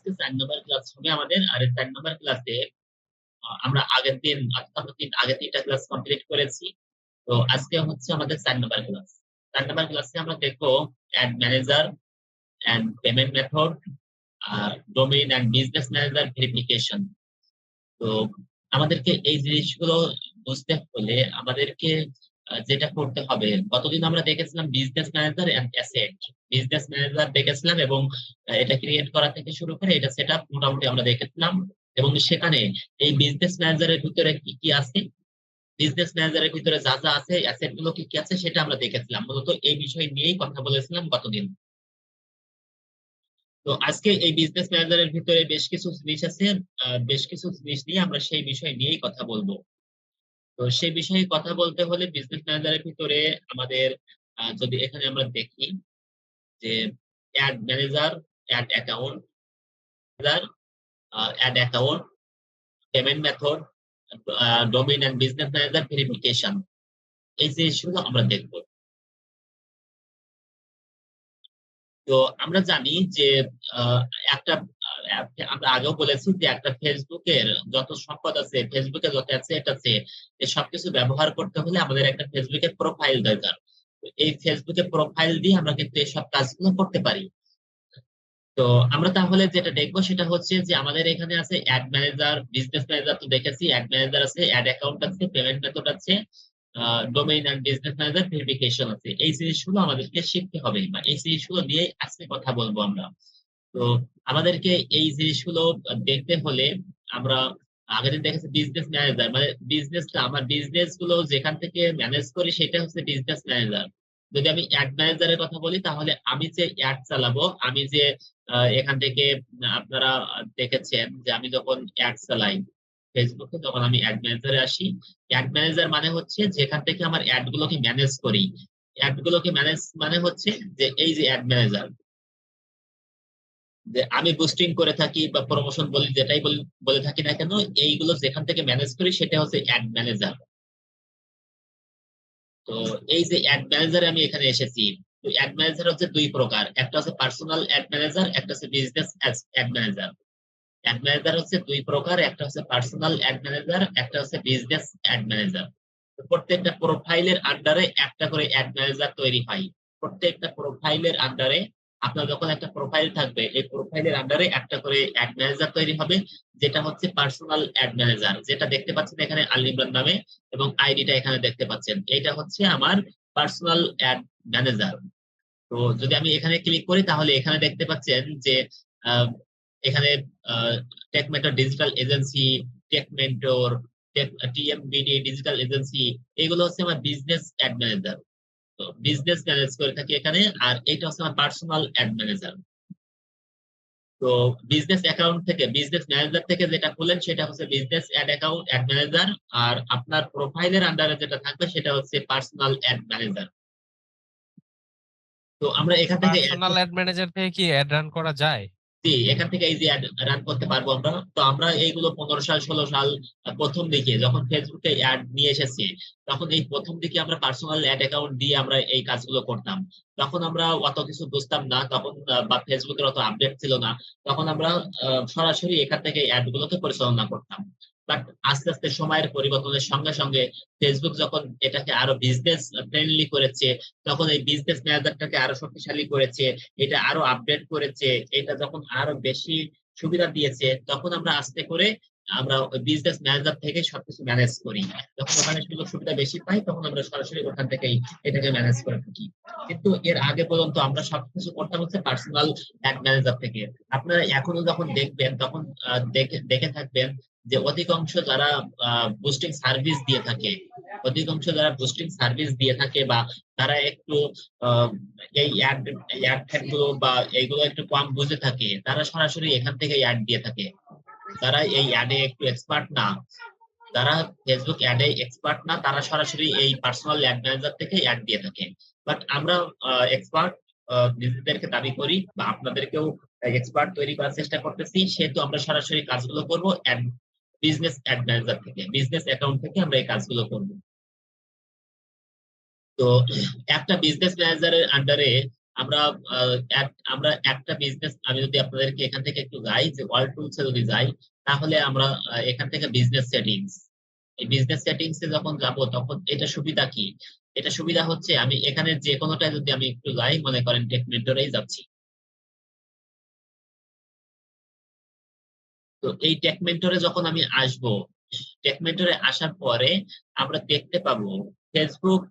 আজকে 4 নম্বর ক্লাস হবে আমাদের। আর এই 4 নম্বর ক্লাসে আমরা আগের দিন আগে 3টা ক্লাস কমপ্লিট করেছি। তো আজকে হচ্ছে আমাদের 4 নম্বর ক্লাস। 4 নম্বর ক্লাসে আমরা দেখবো ad manager and payment method আর domain and business manager verification. তো আমাদেরকে এই জিনিসগুলো বুঝতে হলে আমাদেরকে যেটা করতে হবে, কতদিন আমরা দেখেছিলাম business manager and asset. Business manager দেখেছিলাম এবং এটা ক্রিয়েট করা থেকে শুরু করে এটা সেটআপ মোটামুটি আমরা দেখেছিলাম। এবং সেখানে এই বিজনেস ম্যানেজারের ভিতরে কি কি আছে, বিজনেস ম্যানেজারের ভিতরে যা যা আছে, অ্যাসেট গুলো কি কি আছে সেটা আমরা দেখেছিলাম। মূলত এই বিষয় নিয়েই কথা বলেছিলাম গতদিন। তো আজকে এই বিজনেস ম্যানেজারের ভিতরে বেশ কিছু জিনিস আছে, বেশ কিছু জিনিস নিয়ে আমরা সেই বিষয় নিয়েই কথা বলবো। তো সেই বিষয়ে কথা বলতে হলে বিজনেস ম্যানেজারের ভিতরে আমাদের যদি এখানে আমরা দেখি যে ad manager, ad account, ad account, payment method, domain and business manager verification, এই জিনিসগুলো আমরা দেখব। তো আমরা জানি যে আহ, একটা আমরা আগেও বলেছি যে একটা ফেসবুকের যত সম্পদ আছে, ফেসবুকে যত অ্যাসেট আছে, এই সবকিছু ব্যবহার করতে হলে আমাদের একটা ফেসবুকের প্রোফাইল দরকার। তো এই ফেসবুকের প্রোফাইল দিয়ে আমরা কিন্তু এই সব কাজগুলো করতে পারি। তো আমরা তাহলে যেটা দেখবো সেটা হচ্ছে যে আমাদের এখানে আছে অ্যাড ম্যানেজার, বিজনেস ম্যানেজার তো দেখেছি, অ্যাড ম্যানেজার আছে, অ্যাড অ্যাকাউন্ট আছে, পেমেন্ট মেথড আছে, domain and business manager verification আছে। এই জিনিসগুলো আমাদেরকে শিখতে হবে বা এই জিনিসগুলো নিয়ে আজকে কথা বলবো আমরা। তো আমাদেরকে এই জিনিসগুলো দেখতে হলে আমরা আগের দিন দেখেছি বিজনেস ম্যানেজার, মানে বিজনেসটা আমার বিজনেস গুলো যেখান থেকে ম্যানেজ করি সেটা হচ্ছে বিজনেস ম্যানেজার। যদি আমি অ্যাড ম্যানেজারের কথা বলি তাহলে আমি যে অ্যাড চালাবো, আমি যে এখান থেকে আপনারা দেখেছেন যে আমি যখন অ্যাড চালাই ফেসবুকে তখন আমি অ্যাড ম্যানেজারে আসি। অ্যাড ম্যানেজার মানে হচ্ছে যেখান থেকে আমার অ্যাড গুলোকে ম্যানেজ করি। অ্যাড গুলোকে ম্যানেজ মানে হচ্ছে যে এই যে অ্যাড ম্যানেজার, যে আমি বুস্টিং করে থাকি বা প্রমোশন বলি, যেটাই বলি বলে থাকি না কেন, এইগুলো যেখান থেকে ম্যানেজ করি সেটা হচ্ছে অ্যাড ম্যানেজার। তো এই যে অ্যাড ম্যানেজারে আমি এখানে এসেছি। তো অ্যাড ম্যানেজার হচ্ছে দুই প্রকার, একটা হচ্ছে পার্সোনাল অ্যাড ম্যানেজার, একটা হচ্ছে business ad manager. Add manager হচ্ছে দুই প্রকার, একটা হচ্ছে পার্সোনাল অ্যাড ম্যানেজার, একটা হচ্ছে বিজনেস অ্যাড ম্যানেজার। প্রত্যেকটা প্রোফাইলের আন্ডারে একটা করে অ্যাড ম্যানেজার তৈরি হয়। প্রত্যেকটা প্রোফাইলের আন্ডারে, আপনার যখন একটা প্রোফাইল থাকবে এই প্রোফাইলের আন্ডারে একটা করে অ্যাড ম্যানেজার তৈরি হবে, যেটা হচ্ছে পার্সোনাল অ্যাড ম্যানেজার, যেটা দেখতে পাচ্ছেন এখানে আল ইমরান নামে এবং আইডিটা এখানে দেখতে পাচ্ছেন, এটা হচ্ছে আমার পার্সোনাল অ্যাড ম্যানেজার। তো যদি আমি এখানে ক্লিক করি তাহলে এখানে দেখতে পাচ্ছেন যে আহ, এখানে Tech Mentor digital agency, Tech Mentor, TMBD digital agency, এগুলো হচ্ছে আমার বিজনেস অ্যাড ম্যানেজার। তো বিজনেস ম্যানেজ করে থাকি এখানে, আর এটা হচ্ছে আমার পার্সোনাল অ্যাড ম্যানেজার। তো বিজনেস অ্যাকাউন্ট থেকে, বিজনেস ম্যানেজার থেকে যেটা খুলেন সেটা হচ্ছে business ad account ad manager, আর আপনার প্রোফাইলের আন্ডারে যেটা থাকবে সেটা হচ্ছে পার্সোনাল অ্যাড ম্যানেজার। তো আমরা এখান থেকে পার্সোনাল অ্যাড ম্যানেজার থেকে কি অ্যাড রান করা যায়? জি, এখান থেকে এই যে রান করতে পারবো আমরা। তো আমরা এইগুলো 15 সাল 16 সাল প্রথম দিকে যখন ফেসবুকে অ্যাড নিয়ে এসেছি, তখন এই প্রথম দিকে আমরা পার্সোনাল অ্যাড অ্যাকাউন্ট দিয়ে আমরা এই কাজগুলো করতাম। তখন আমরা অত কিছু বুঝতাম না তখন, বা ফেসবুকের অত আপডেট ছিল না। তখন আমরা সরাসরি এখান থেকে অ্যাড গুলোকে পরিচালনা করতাম। বাট আস্তে আস্তে সময়ের পরিবর্তনের সঙ্গে সঙ্গে ফেসবুক যখন এটাকে আরো বিজনেস ফ্রেন্ডলি করেছে, তখন এই বিজনেস ম্যানেজারটাকে আরো শক্তিশালী করেছে, এটা আরো আপডেট করেছে, এটা যখন আরো বেশি সুবিধা দিয়েছে, তখন আমরা আস্তে করে আমরা ওই বিজনেস ম্যানেজার থেকে সবকিছু ম্যানেজ করি। যখন ওখানে সুযোগ সুবিধা বেশি পাই তখন আমরা সরাসরি ওখান থেকেই এটাকে ম্যানেজ করে থাকি। কিন্তু এর আগে পর্যন্ত আমরা সবকিছু করতাম হচ্ছে পার্সোনাল অ্যাড ম্যানেজার থেকে। আপনারা এখনো যখন দেখবেন তখন দেখে দেখে থাকবেন যে অধিকাংশ যারা বুস্টিং সার্ভিস দিয়ে থাকে, অধিকাংশ যারা বুস্টিং সার্ভিস দিয়ে থাকে বা তারা একটু আহ, এই অ্যাড ফ্যাড গুলো বা এইগুলো একটু কম বুঝে থাকে, তারা সরাসরি এখান থেকে অ্যাড দিয়ে থাকে। যারা এই অ্যাডে একটু এক্সপার্ট না, যারা ফেসবুক অ্যাডে এক্সপার্ট না, তারা সরাসরি এই পার্সোনাল অ্যাড ম্যানেজার থেকে অ্যাড দিয়ে থাকে। বাট আমরা এক্সপার্ট নিজেদেরকে দাবি করি বা আপনাদেরকেও এক্সপার্ট তৈরি করার চেষ্টা করতেছি, সেহেতু আমরা সরাসরি কাজগুলো করবো বিজনেস অ্যাড ম্যানেজার থেকে, বিজনেস অ্যাকাউন্ট থেকে আমরা এই কাজগুলো করবো। তো একটা বিজনেস ম্যানেজারের আন্ডারে আমরা আমরা একটা বিজনেস, আমি যদি আপনাদেরকে এখান থেকে একটু যাই, যে অল টুলসে যদি যাই, তাহলে আমরা এখান থেকে বিজনেস সেটিংস, এই বিজনেস সেটিংস এ যখন যাব, তখন এটা সুবিধা কি? এটা সুবিধা হচ্ছে আমি এখানে যে কোনোটায় যদি আমি একটু যাই, মনে করেন টেক মেন্টরেই যাচ্ছি, তো এই টেক মেন্টরে যখন আমি আসব, টেক মেন্টরে আসার পরে আমরা দেখতে পাবো ফেসবুক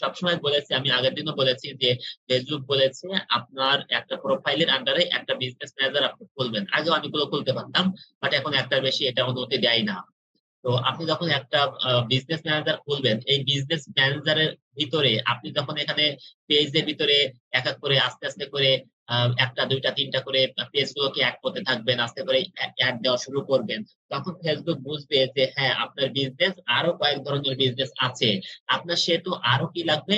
সবসময় বলেছে, আমি আগের দিনও বলেছি যে ফেসবুক বলেছে আপনার একটা প্রোফাইলের আন্ডারে একটা বিজনেস ম্যানেজার আপনি খুলবেন। আগেও আমি গুলো খুলতে পারতাম, বাট এখন একটার বেশি এটা অনুমতি দেয় না। তো আপনি যখন একটা বিজনেস ম্যানেজার খুলবেন, এই বিজনেস ম্যানেজারের ভিতরে আপনি যখন এখানে পেজের ভিতরে এক এক করে আস্তে আস্তে করে একটা দুইটা তিনটা করে পেজ গুলোকে অ্যাড করতে থাকবেন, আস্তে করে অ্যাড দেওয়া শুরু করবেন, তখন ফেসবুক বুঝবে যে হ্যাঁ, আপনার বিজনেস আরো কয়েক ধরনের বিজনেস আছে। আপনার সেহেতু আরো কি লাগবে,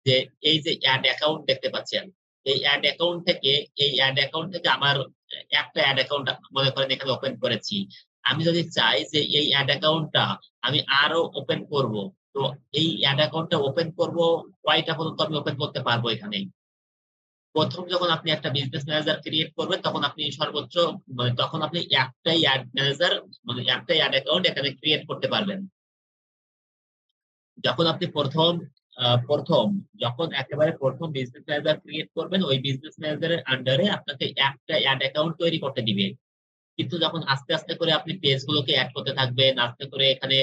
যে এই যে অ্যাড অ্যাকাউন্ট দেখতে পাচ্ছেন, এই অ্যাড অ্যাকাউন্ট থেকে, এই অ্যাড অ্যাকাউন্ট থেকে আমার একটা অ্যাড অ্যাকাউন্ট মনে করেন এখানে ওপেন করেছি। আমি যদি চাই যে এই অ্যাড অ্যাকাউন্টটা আমি আরো ওপেন করব, তো এই অ্যাড অ্যাকাউন্টটা ওপেন করব কয়টা পর্যন্ত আমি ওপেন করতে পারবো এখানে? প্রথম যখন আপনি একটা বিজনেস ম্যানেজার ক্রিয়েট করবেন, তখন আপনি সর্বোচ্চ, মানে তখন আপনি একটাই অ্যাড ম্যানেজার, মানে একটাই অ্যাড অ্যাকাউন্ট এখানে ক্রিয়েট করতে পারবেন। যখন আপনি প্রথম যখন একেবারে প্রথম বিজনেস ম্যানেজার ক্রিয়েট করবেন, ওই বিজনেস ম্যানেজারের আন্ডারে আপনাকে একটা অ্যাড অ্যাকাউন্ট তৈরি করতে দিবে। কিন্তু যখন আস্তে আস্তে করে আপনি পেজ গুলোকে এড করতে থাকবেন, আস্তে করে এখানে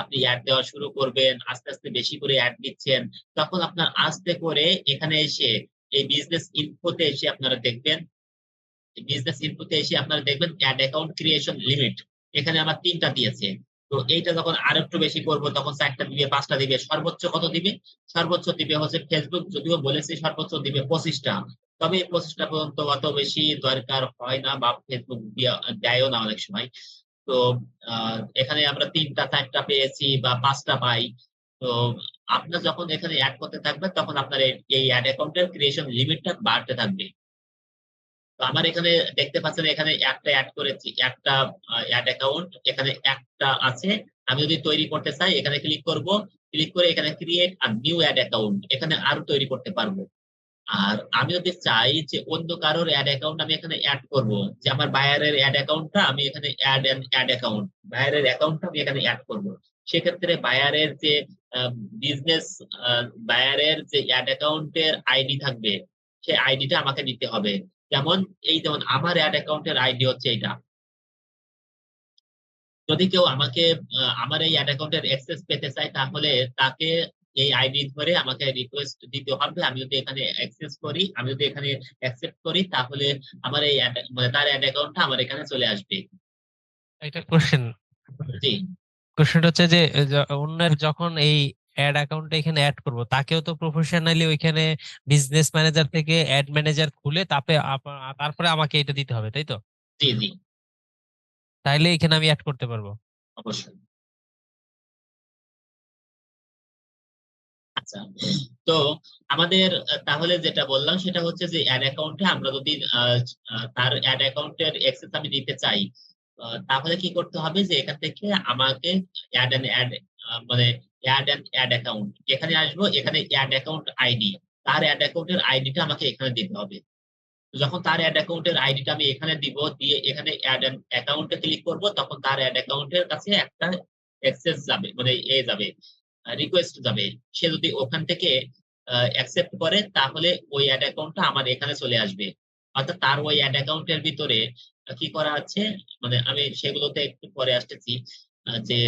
আপনি অ্যাড দেওয়া শুরু করবেন, আস্তে আস্তে বেশি করে অ্যাড দিচ্ছেন, তখন আপনার আস্তে করে এখানে এসে এই বিজনেস ইনফোতে এসে আপনারা দেখবেন, বিজনেস ইনফোতে এসে আপনারা দেখবেন অ্যাড অ্যাকাউন্ট ক্রিয়েশন লিমিট এখানে আমার ৩টা দিয়েছে। তো এইটা যখন আরেকটু বেশি করব, তখন ৪টা দিবে, ৫টা দিবে, সর্বোচ্চ কত দিবে? সর্বোচ্চ দিবে হচ্ছে, ফেসবুক যদিও বলেছে সর্বোচ্চ দিবে ২৫টা। তবে এই ২৫টা পর্যন্ত অত বেশি দরকার হয় না, বা ফেসবুক দেয়ও না অনেক সময়। তো এখানে আমরা ৩টা ৪টা পেয়েছি বা ৫টা পাই। তো আপনার যখন এখানে এড করতে থাকবেন, তখন আপনার এই এড অ্যাকাউন্টের ক্রিয়েশন লিমিটটা বাড়তে থাকবে। তো আমার এখানে দেখতে পাচ্ছেন, এখানে একটা এড করেছি, একটা এড অ্যাকাউন্ট এখানে একটা আছে। আমি যদি তৈরি করতে চাই, এখানে ক্লিক করব। ক্লিক করে এখানে create a new ad account, এখানে আরো তৈরি করতে পারবো। আর আমি যদি চাই যে অন্য কারোর এড অ্যাকাউন্ট আমি এখানে এড করব, যে আমার বায়ারের এড অ্যাকাউন্টটা আমি এখানে এড অ্যাকাউন্ট, বায়ারের অ্যাকাউন্টটা আমি এখানে এড করব। সেক্ষেত্রে বায়ারের যে বিজনেস বায়ারের যে এড অ্যাকাউন্টের আইডি থাকবে, সেই আইডিটা আমাকে দিতে হবে। যেমন যেমন আমার এড অ্যাকাউন্টের আইডি হচ্ছে এইটা। যদি কেউ আমাকে আমার এই এড অ্যাকাউন্টের অ্যাক্সেস পেতে চায়, তাহলে তাকে এই আইডি ধরে আমাকে রিকোয়েস্ট দিতে হবে। আমি যদি এখানে অ্যাক্সেস করি, আমি যদি এখানে অ্যাকসেপ্ট করি, তাহলে আমার এই মানে তার এড অ্যাকাউন্টটা আমার এখানে চলে আসবে। এটা কোশ্চেন জি, কোশ্চেনটা হচ্ছে যে অন্যের যখন এই অ্যাড অ্যাকাউন্টে এখানে অ্যাড করব, তাকেও তো প্রফেশনালি ওইখানে বিজনেস ম্যানেজার থেকে অ্যাড ম্যানেজার খুলে তারপরে আমাকে এটা দিতে হবে, তাই তো? জি, জি, তাইলে এখানে আমি অ্যাড করতে পারবো। অবশ্যই। আচ্ছা, তো আমাদের তাহলে যেটা বললাম সেটা হচ্ছে যে অ্যাড অ্যাকাউন্টে আমরা যদি তার অ্যাড অ্যাকাউন্টের অ্যাক্সেস আমি দিতে চাই, তাহলে কি করতে হবে, যে এখান থেকে আমাকে অ্যাড অ্যান্ড অ্যাড মানে অ্যাড অ্যান্ড অ্যাড অ্যাকাউন্ট, এখানে আসবো, এখানে অ্যাড অ্যাকাউন্ট আইডি, তার অ্যাড অ্যাকাউন্টের আইডিটা আমাকে এখানে দিতে হবে। তো যখন তার অ্যাড অ্যাকাউন্টের আইডিটা আমি এখানে দিব, দিয়ে এখানে অ্যাড অ্যান্ড অ্যাকাউন্টে ক্লিক করব, তখন তার অ্যাড অ্যাকাউন্টের কাছে একটা অ্যাক্সেস যাবে, মানে যাবে, রিকোয়েস্ট যাবে। সে যদি ওখান থেকে অ্যাকসেপ্ট করে, তাহলে ওই অ্যাড অ্যাকাউন্টটা আমার এখানে চলে আসবে। অর্থাৎ তার ওই অ্যাড অ্যাকাউন্টের ভিতরে কি করা আছে, মানে আমি সেগুলোতে একটু পরে আসতেছি। যে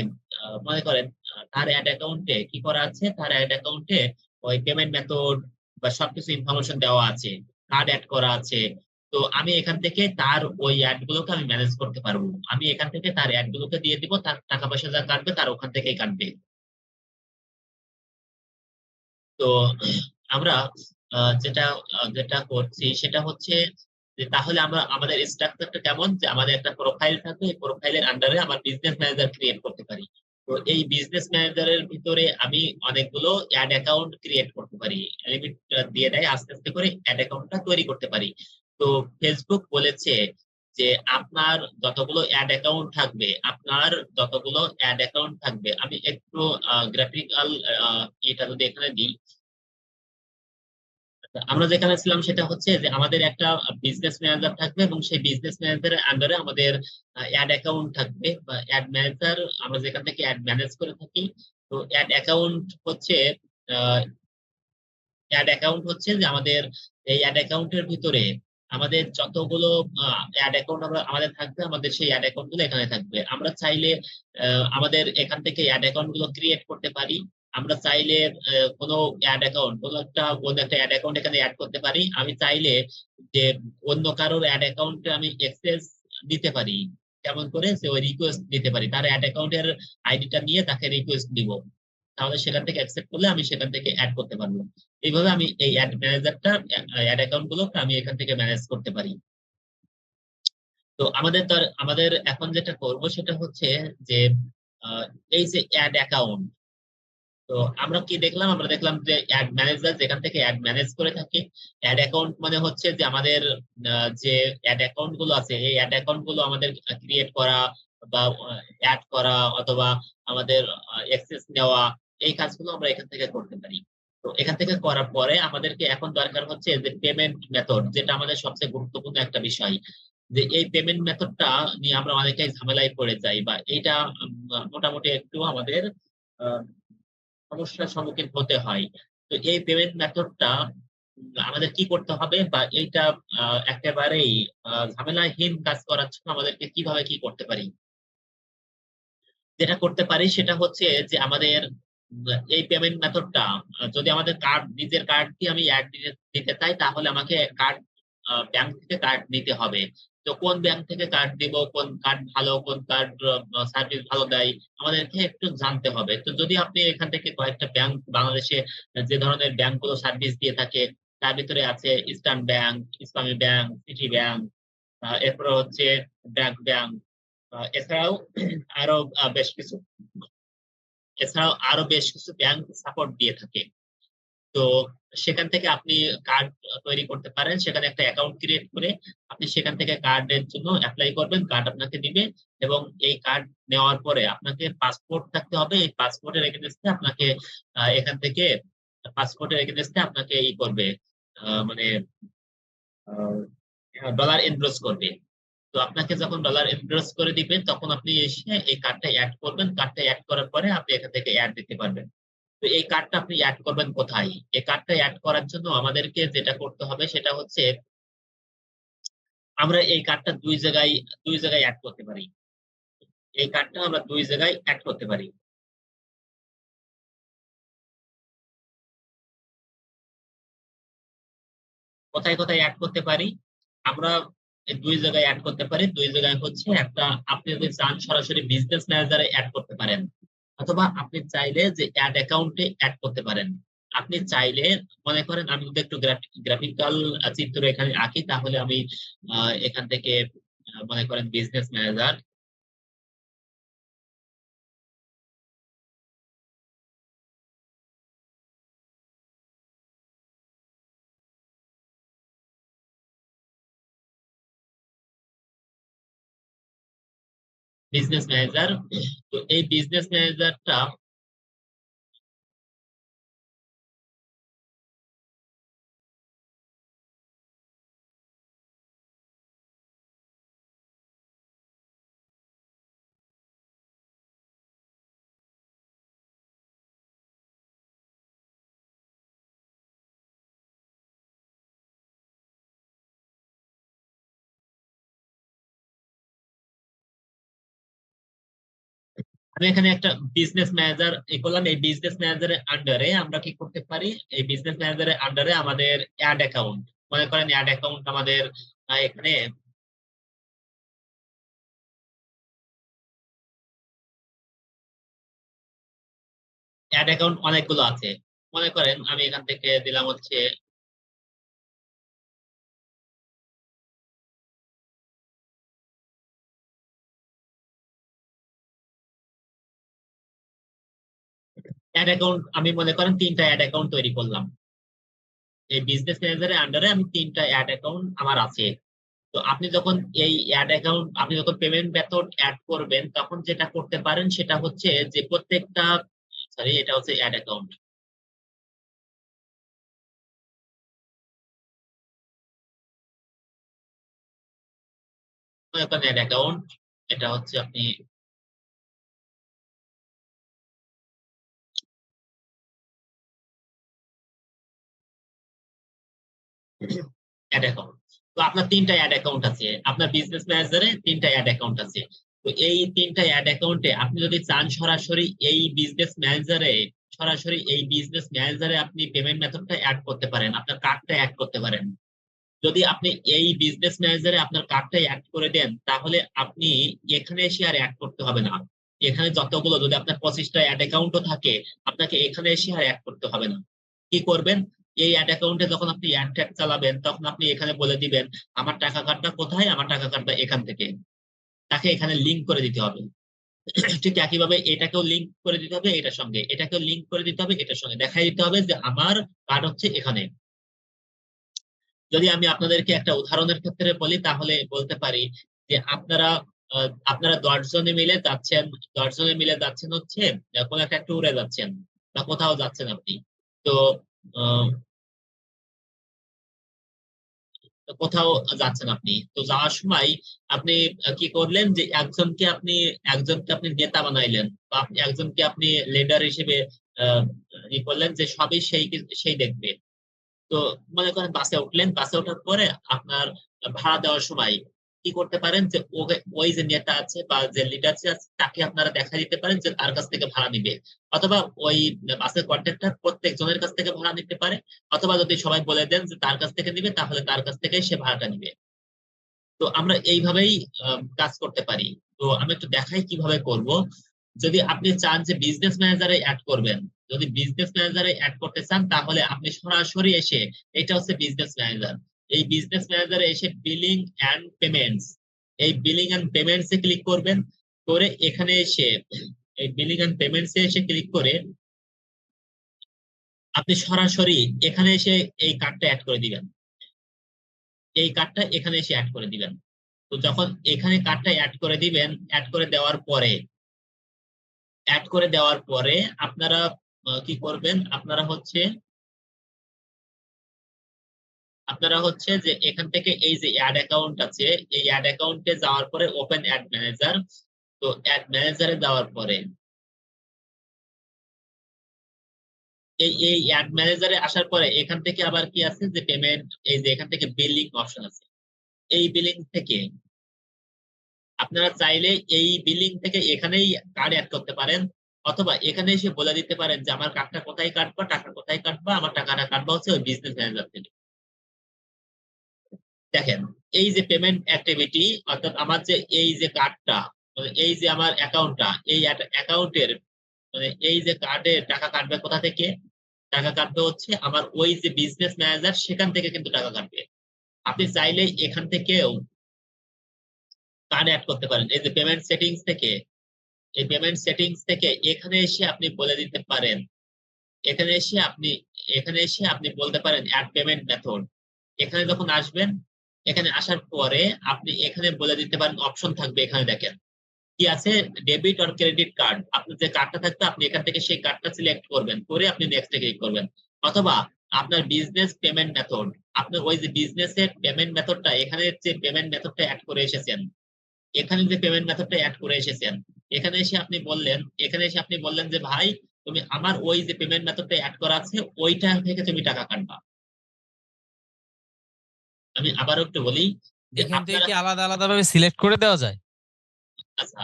মনে করেন তার অ্যাড অ্যাকাউন্টে কি করা আছে, তার অ্যাড অ্যাকাউন্টে ওই পেমেন্ট মেথড বা সবকিছু ইনফরমেশন দেওয়া আছে, কার্ড এড করা আছে। তো আমি এখান থেকে তার ওই অ্যাড গুলোকে আমি ম্যানেজ করতে পারবো। আমি এখান থেকে তার অ্যাড গুলোকে দিয়ে দিব, তার টাকা পয়সা যা কাটবে তার ওখান থেকেই কাটবে। তো আমরা যেটা যেটা করছি সেটা হচ্ছে যে, তাহলে আমরা আমাদের স্ট্রাকচারটা কেমন, যে আমাদের একটা প্রোফাইল থাকবে, এই প্রোফাইলের আন্ডারে আমার বিজনেস ম্যানেজার ক্রিয়েট করতে পারি। তো এই বিজনেস ম্যানেজারের ভিতরে আমি অনেকগুলো অ্যাড অ্যাকাউন্ট ক্রিয়েট করতে পারি, লিমিট দিয়ে দেয়, আস্তে আস্তে করে অ্যাড অ্যাকাউন্টটা তৈরি করতে পারি। তো ফেসবুক বলেছে যে আপনার যতগুলো অ্যাড অ্যাকাউন্ট থাকবে, আমি একটু গ্রাফিক্যাল এটা যদি এখানে দিই, আমরা যেখানে ছিলাম সেটা হচ্ছে যে আমাদের একটা বিজনেস ম্যানেজার থাকবে এবং সেই বিজনেস ম্যানেজারের আন্ডারে আমাদের অ্যাড অ্যাকাউন্ট থাকবে বা অ্যাড ম্যানেজার, আমরা যেখান থেকে অ্যাড ম্যানেজ করে থাকি। তো অ্যাড অ্যাকাউন্ট হচ্ছে অ্যাড অ্যাকাউন্ট হচ্ছে যে আমাদের এই অ্যাড অ্যাকাউন্টের ভিতরে আমাদের যতগুলো অ্যাড অ্যাকাউন্ট আমাদের থাকবে, আমাদের সেই অ্যাড অ্যাকাউন্ট গুলো এখানে থাকবে। আমরা চাইলে আমাদের এখান থেকে অ্যাড অ্যাকাউন্ট গুলো ক্রিয়েট করতে পারি। আমরা চাইলে কোনো অ্যাড অ্যাকাউন্ট, কোনো একটা অ্যাড অ্যাকাউন্ট এখানে অ্যাড করতে পারি। আমি চাইলে যে অন্য কারোর অ্যাড অ্যাকাউন্টে আমি অ্যাক্সেস দিতে পারি, কেমন করে যে ওই রিকোয়েস্ট দিতে পারি, তার অ্যাড অ্যাকাউন্টের আইডিটা নিয়ে তাকে রিকোয়েস্ট দিব, তাহলে সেখান থেকে অ্যাকসেপ্ট করলে আমি সেখান থেকে অ্যাড করতে পারবো। এইভাবে আমি এই অ্যাড ম্যানেজারটা, অ্যাড অ্যাকাউন্ট গুলো আমি এখান থেকে ম্যানেজ করতে পারি। তো আমাদের এখন যেটা করব সেটা হচ্ছে যে আহ, এই যে অ্যাড অ্যাকাউন্ট, তো আমরা কি দেখলাম, আমরা দেখলাম যে অ্যাড ম্যানেজার যেখান থেকে অ্যাড ম্যানেজ করে থাকে। অ্যাড অ্যাকাউন্ট মানে হচ্ছে যে আমাদের যে অ্যাড অ্যাকাউন্ট গুলো আছে, এই অ্যাড অ্যাকাউন্ট গুলো আমাদের ক্রিয়েট করা বা অ্যাড করা অথবা আমাদের অ্যাক্সেস নেওয়া, এই কাজগুলো আমরা এখান থেকে করতে পারি। তো এখান থেকে করার পরে আমাদেরকে এখন দরকার হচ্ছে যে পেমেন্ট মেথড, যেটা আমাদের সবচেয়ে গুরুত্বপূর্ণ একটা বিষয়। যে এই পেমেন্ট মেথডটা নিয়ে আমরা অনেকেই ঝামেলায় পড়ে যাই, বা এটা মোটামুটি একটু আমাদের সমস্যার সম্মুখীন হতে হয়। তো এই পেমেন্ট মেথডটা আমাদের কি করতে হবে, বা এইটা একেবারেই ঝামেলাহীন কাজ করার জন্য আমাদেরকে কিভাবে কি করতে পারি। যেটা করতে পারি সেটা হচ্ছে যে আমাদের এই পেমেন্ট মেথডটা, যদি আমাদের কার্ড, নিজের কার্ড দিয়ে আমি অ্যাড দিতে দিতে চাই, তাহলে আমাকে কার্ড, ব্যাংক থেকে কার্ড নিতে হবে। তো কোন ব্যাংক থেকে কার্ড দিব, কোন কার্ড ভালো, কোন কার্ড সার্ভিস ভালো দেয়, আমাদেরকে একটু জানতে হবে। তো যদি আপনি এখান থেকে কয়েকটা ব্যাংক, বাংলাদেশে যে ধরনের ব্যাংকগুলো সার্ভিস দিয়ে থাকে, তার ভিতরে আছে ইস্টার্ন ব্যাংক, ইসলামী ব্যাংক, সিটি ব্যাংক, এরপরে হচ্ছে ব্র্যাক ব্যাংক, এছাড়াও আরো বেশ কিছু এছাড়াও আরো বেশ কিছু ব্যাংক সাপোর্ট দিয়ে থাকে। তো সেখান থেকে আপনি কার্ড তৈরি করতে পারেন, সেখানে একটা অ্যাকাউন্ট ক্রিয়েট করে আপনি সেখান থেকে কার্ডের জন্য অ্যাপ্লাই করবেন, কার্ড আপনাকে দিবে। এবং এই কার্ড নেওয়ার পরে আপনাকে পাসপোর্ট থাকতে হবে। এই পাসপোর্টের এগেইনস্টে আপনাকে এখান থেকে পাসপোর্টের এগেইনস্টে আপনাকে ই করবে, মানে ডলার এনক্রোচ করবে। তো আপনাকে যখন ডলার এনক্রোচ করে দিবেন, তখন আপনি এসে এই কার্ডটা অ্যাড করবেন। কার্ডটা অ্যাড করার পরে আপনি এখান থেকে অ্যাড দিতে পারবেন। তো এই কার্ডটা আপনি অ্যাড করবেন কোথায়? এই কার্ডটা অ্যাড করার জন্য আমাদেরকে যেটা করতে হবে সেটা হচ্ছে, আমরা এই কার্ডটা দুই জায়গায় অ্যাড করতে পারি। এই কার্ডটা আমরা দুই জায়গায় অ্যাড করতে পারি। কোথায় কোথায় অ্যাড করতে পারি? আমরা এই দুই জায়গায় অ্যাড করতে পারি। দুই জায়গায় হচ্ছে, একটা, আপনি যদি চান সরাসরি বিজনেস ম্যানেজারে অ্যাড করতে পারেন, অথবা আপনি চাইলে যে অ্যাড অ্যাকাউন্টে অ্যাড করতে পারেন। আপনি চাইলে, মনে করেন আমি যদি একটু গ্রাফিক্যাল চিত্র এখানে আঁকি, তাহলে আমি এখান থেকে মনে করেন বিজনেস ম্যানেজার, বিজনেস ম্যানেজার। তো এই বিজনেস ম্যানেজারটা, আমি এখানে একটা বিজনেস ম্যানেজার করলাম। এই বিজনেস ম্যানেজারের আন্ডারে আমরা কি করতে পারি? এই বিজনেস ম্যানেজারের আন্ডারে আমাদের অ্যাড অ্যাকাউন্ট, মনে করেন অ্যাড অ্যাকাউন্ট আমাদের এখানে অ্যাড অ্যাকাউন্ট অনেকগুলো আছে। মনে করেন আমি এখান থেকে দিলাম হচ্ছে অ্যাড অ্যাকাউন্ট, আমি মনে করেন 3টা অ্যাড অ্যাকাউন্ট তৈরি করলাম। এই বিজনেস ম্যানেজারের আন্ডারে আমি 3টা অ্যাড অ্যাকাউন্ট আমার আছে। তো আপনি যখন পেমেন্ট মেথড অ্যাড করবেন, তখন যেটা করতে পারেন সেটা হচ্ছে যে প্রত্যেকটা, সরি, এটা হচ্ছে অ্যাড অ্যাকাউন্ট। মনে করেন অ্যাড অ্যাকাউন্ট, এটা হচ্ছে আপনি অ্যাড অ্যাকাউন্ট। তো আপনার 3টা অ্যাড অ্যাকাউন্ট আছে, আপনার বিজনেস ম্যানেজারে 3টা অ্যাড অ্যাকাউন্ট আছে। তো এই 3টা অ্যাড অ্যাকাউন্টে আপনি যদি চান সরাসরি আপনি পেমেন্ট মেথডটা অ্যাড করতে পারেন, আপনার কার্ডটা অ্যাড করতে পারেন। যদি আপনি এই বিজনেস ম্যানেজারে আপনার কার্ডটা অ্যাড করে দেন, তাহলে আপনি এখানে এসে আর অ্যাড করতে হবে না। এখানে যতগুলো, যদি আপনার 25টা অ্যাড অ্যাকাউন্টও থাকে, আপনাকে এখানে এসে আর অ্যাড করতে হবে না। কি করবেন, এই অ্যাড অ্যাকাউন্টে যখন আপনি অ্যাড ট্যাগ চালাবেন, তখন আপনি এখানে বলে দিবেন আমার টাকা কার্ডটা কোথায়, আমার টাকা কার্ডটা এখান থেকে, তাকে এখানে লিংক করে দিতে হবে। ঠিক একইভাবে এটাকেও লিংক করে দিতে হবে এটার সঙ্গে, এটাকেও লিংক করে দিতে হবে এটার সঙ্গে, দেখাই দিতে হবে যে আমার কার্ড হচ্ছে এখানে। যদি আমি আপনাদেরকে একটা উদাহরণের ক্ষেত্রে বলি, তাহলে বলতে পারি যে আপনারা 10 জনে মিলে যাচ্ছেন, 10 জনে মিলে যাচ্ছেন হচ্ছে কোনো একটা ট্যুরে যাচ্ছেন বা কোথাও যাচ্ছেন আপনি। তো আহ, তো কোথাও যাচ্ছেন আপনি, তো যাওয়ার সময় আপনি কি করলেন যে একজনকে আপনি নেতা বানাইলেন, বা একজনকে আপনি লিডার হিসেবে আহ ই করলেন যে সবই সেই দেখবে। তো মনে করেন বাসে উঠলেন, বাসে ওঠার পরে আপনার ভাড়া দেওয়ার সময় কি করতে পারেন যে ওই যে নেতা আছে বা যে লিডার আছে, তাকে আপনারা দেখা দিতে পারেন যে তার কাছ থেকে ভাড়া নিবে। অথবা ওই বাসের কন্ট্রাক্টর প্রত্যেক জনের কাছ থেকে ভাড়া নিতে পারে। অথবা যদি সবাই বলে দেন যে তার কাছ থেকে নিবে, তাহলে তার কাছ থেকে সে ভাড়াটা নিবে। তো আমরা এইভাবেই কাজ করতে পারি। তো আমি একটু দেখাই কিভাবে করব। যদি আপনি চান যে বিজনেস ম্যানেজারে অ্যাড করবেন, যদি বিজনেস ম্যানেজারে অ্যাড করতে চান, তাহলে আপনি সরাসরি এসে, এটা হচ্ছে বিজনেস ম্যানেজার, এই বিজনেস ম্যানেজারে এসে বিলিং এন্ড পেমেন্টস, এই বিলিং এন্ড পেমেন্টস এ ক্লিক করবেন। করে এখানে এসে এই বিলিং এন্ড পেমেন্টস এ এসে ক্লিক করে আপনি সরাসরি এখানে এসে এই কার্ডটা অ্যাড করে দিবেন, এই কার্ডটা এখানে এসে অ্যাড করে দিবেন। তো যখন এখানে কার্ডটা অ্যাড করে দেওয়ার পরে আপনারা কি করবেন, আপনারা হচ্ছে যে এখান থেকে এই যে অ্যাড অ্যাকাউন্ট আছে, এই অ্যাড অ্যাকাউন্টে যাওয়ার পরে ওপেন অ্যাড ম্যানেজার। তো অ্যাড ম্যানেজারে যাওয়ার পরে এই অ্যাড ম্যানেজারে আসার পরে এখান থেকে আবার কি আছে যে পেমেন্ট, এই যে এখান থেকে বিলিং অপশন আছে, এই বিলিং থেকে আপনারা চাইলে এই বিলিং থেকে এখানেই কার্ড অ্যাড করতে পারেন। অথবা এখানে এসে বলে দিতে পারেন যে আমার কার্ডটা কোথায় কাটবা, টাকা কোথায় কাটবা, আমার টাকাটা কাটবা হচ্ছে ওই বিজনেস ম্যানেজার থেকে। দেখেন, এই যে পেমেন্ট অ্যাক্টিভিটি, অর্থাৎ আমার যে এই যে কার্ডটা, এই যে আমার অ্যাকাউন্টটা, এই অ্যাকাউন্টের এই যে কার্ডে টাকা কাটবে কোথা থেকে, টাকা কাটবে হচ্ছে আমার ওই যে বিজনেস ম্যানেজার, সেখান থেকে কিন্তু টাকা কাটবে। আপনি চাইলে এখান থেকেও কার্ড অ্যাড করতে পারেন। এই যে পেমেন্ট সেটিংস থেকে এখানে এসে আপনি বলে দিতে পারেন, এখানে এসে আপনি এখানে এসে আপনি বলতে পারেন অ্যাড পেমেন্ট মেথড। এখানে যখন আসবেন, এখানে আসার পরে আপনি এখানে বলে দিতে পারেন, অপশন থাকবে এখানে দেখেন কি আছে, ডেবিট অর ক্রেডিট কার্ড। আপনার যে কার্ডটা থাকবে আপনি এখান থেকে সেই কার্ডটা সিলেক্ট করবেন, করে আপনি নেক্সট এ ক্লিক করবেন। অথবা আপনার বিজনেস পেমেন্ট মেথড, আপনার ওই যে বিজনেসের পেমেন্ট মেথডটা, এখানে যে পেমেন্ট মেথডটা অ্যাড করে এসেছেন, এখানে যে পেমেন্ট মেথডটা অ্যাড করে এসেছেন, এখানে এসে আপনি বললেন যে ভাই, তুমি আমার ওই যে পেমেন্ট মেথডটা অ্যাড করা আছে ওইটা থেকে তুমি টাকা কাটবা। আমি আবারও একটু বলি যে এখান থেকে আপনারা, কি আলাদা আলাদা ভাবে সিলেক্ট করে দেওয়া যায়? আচ্ছা,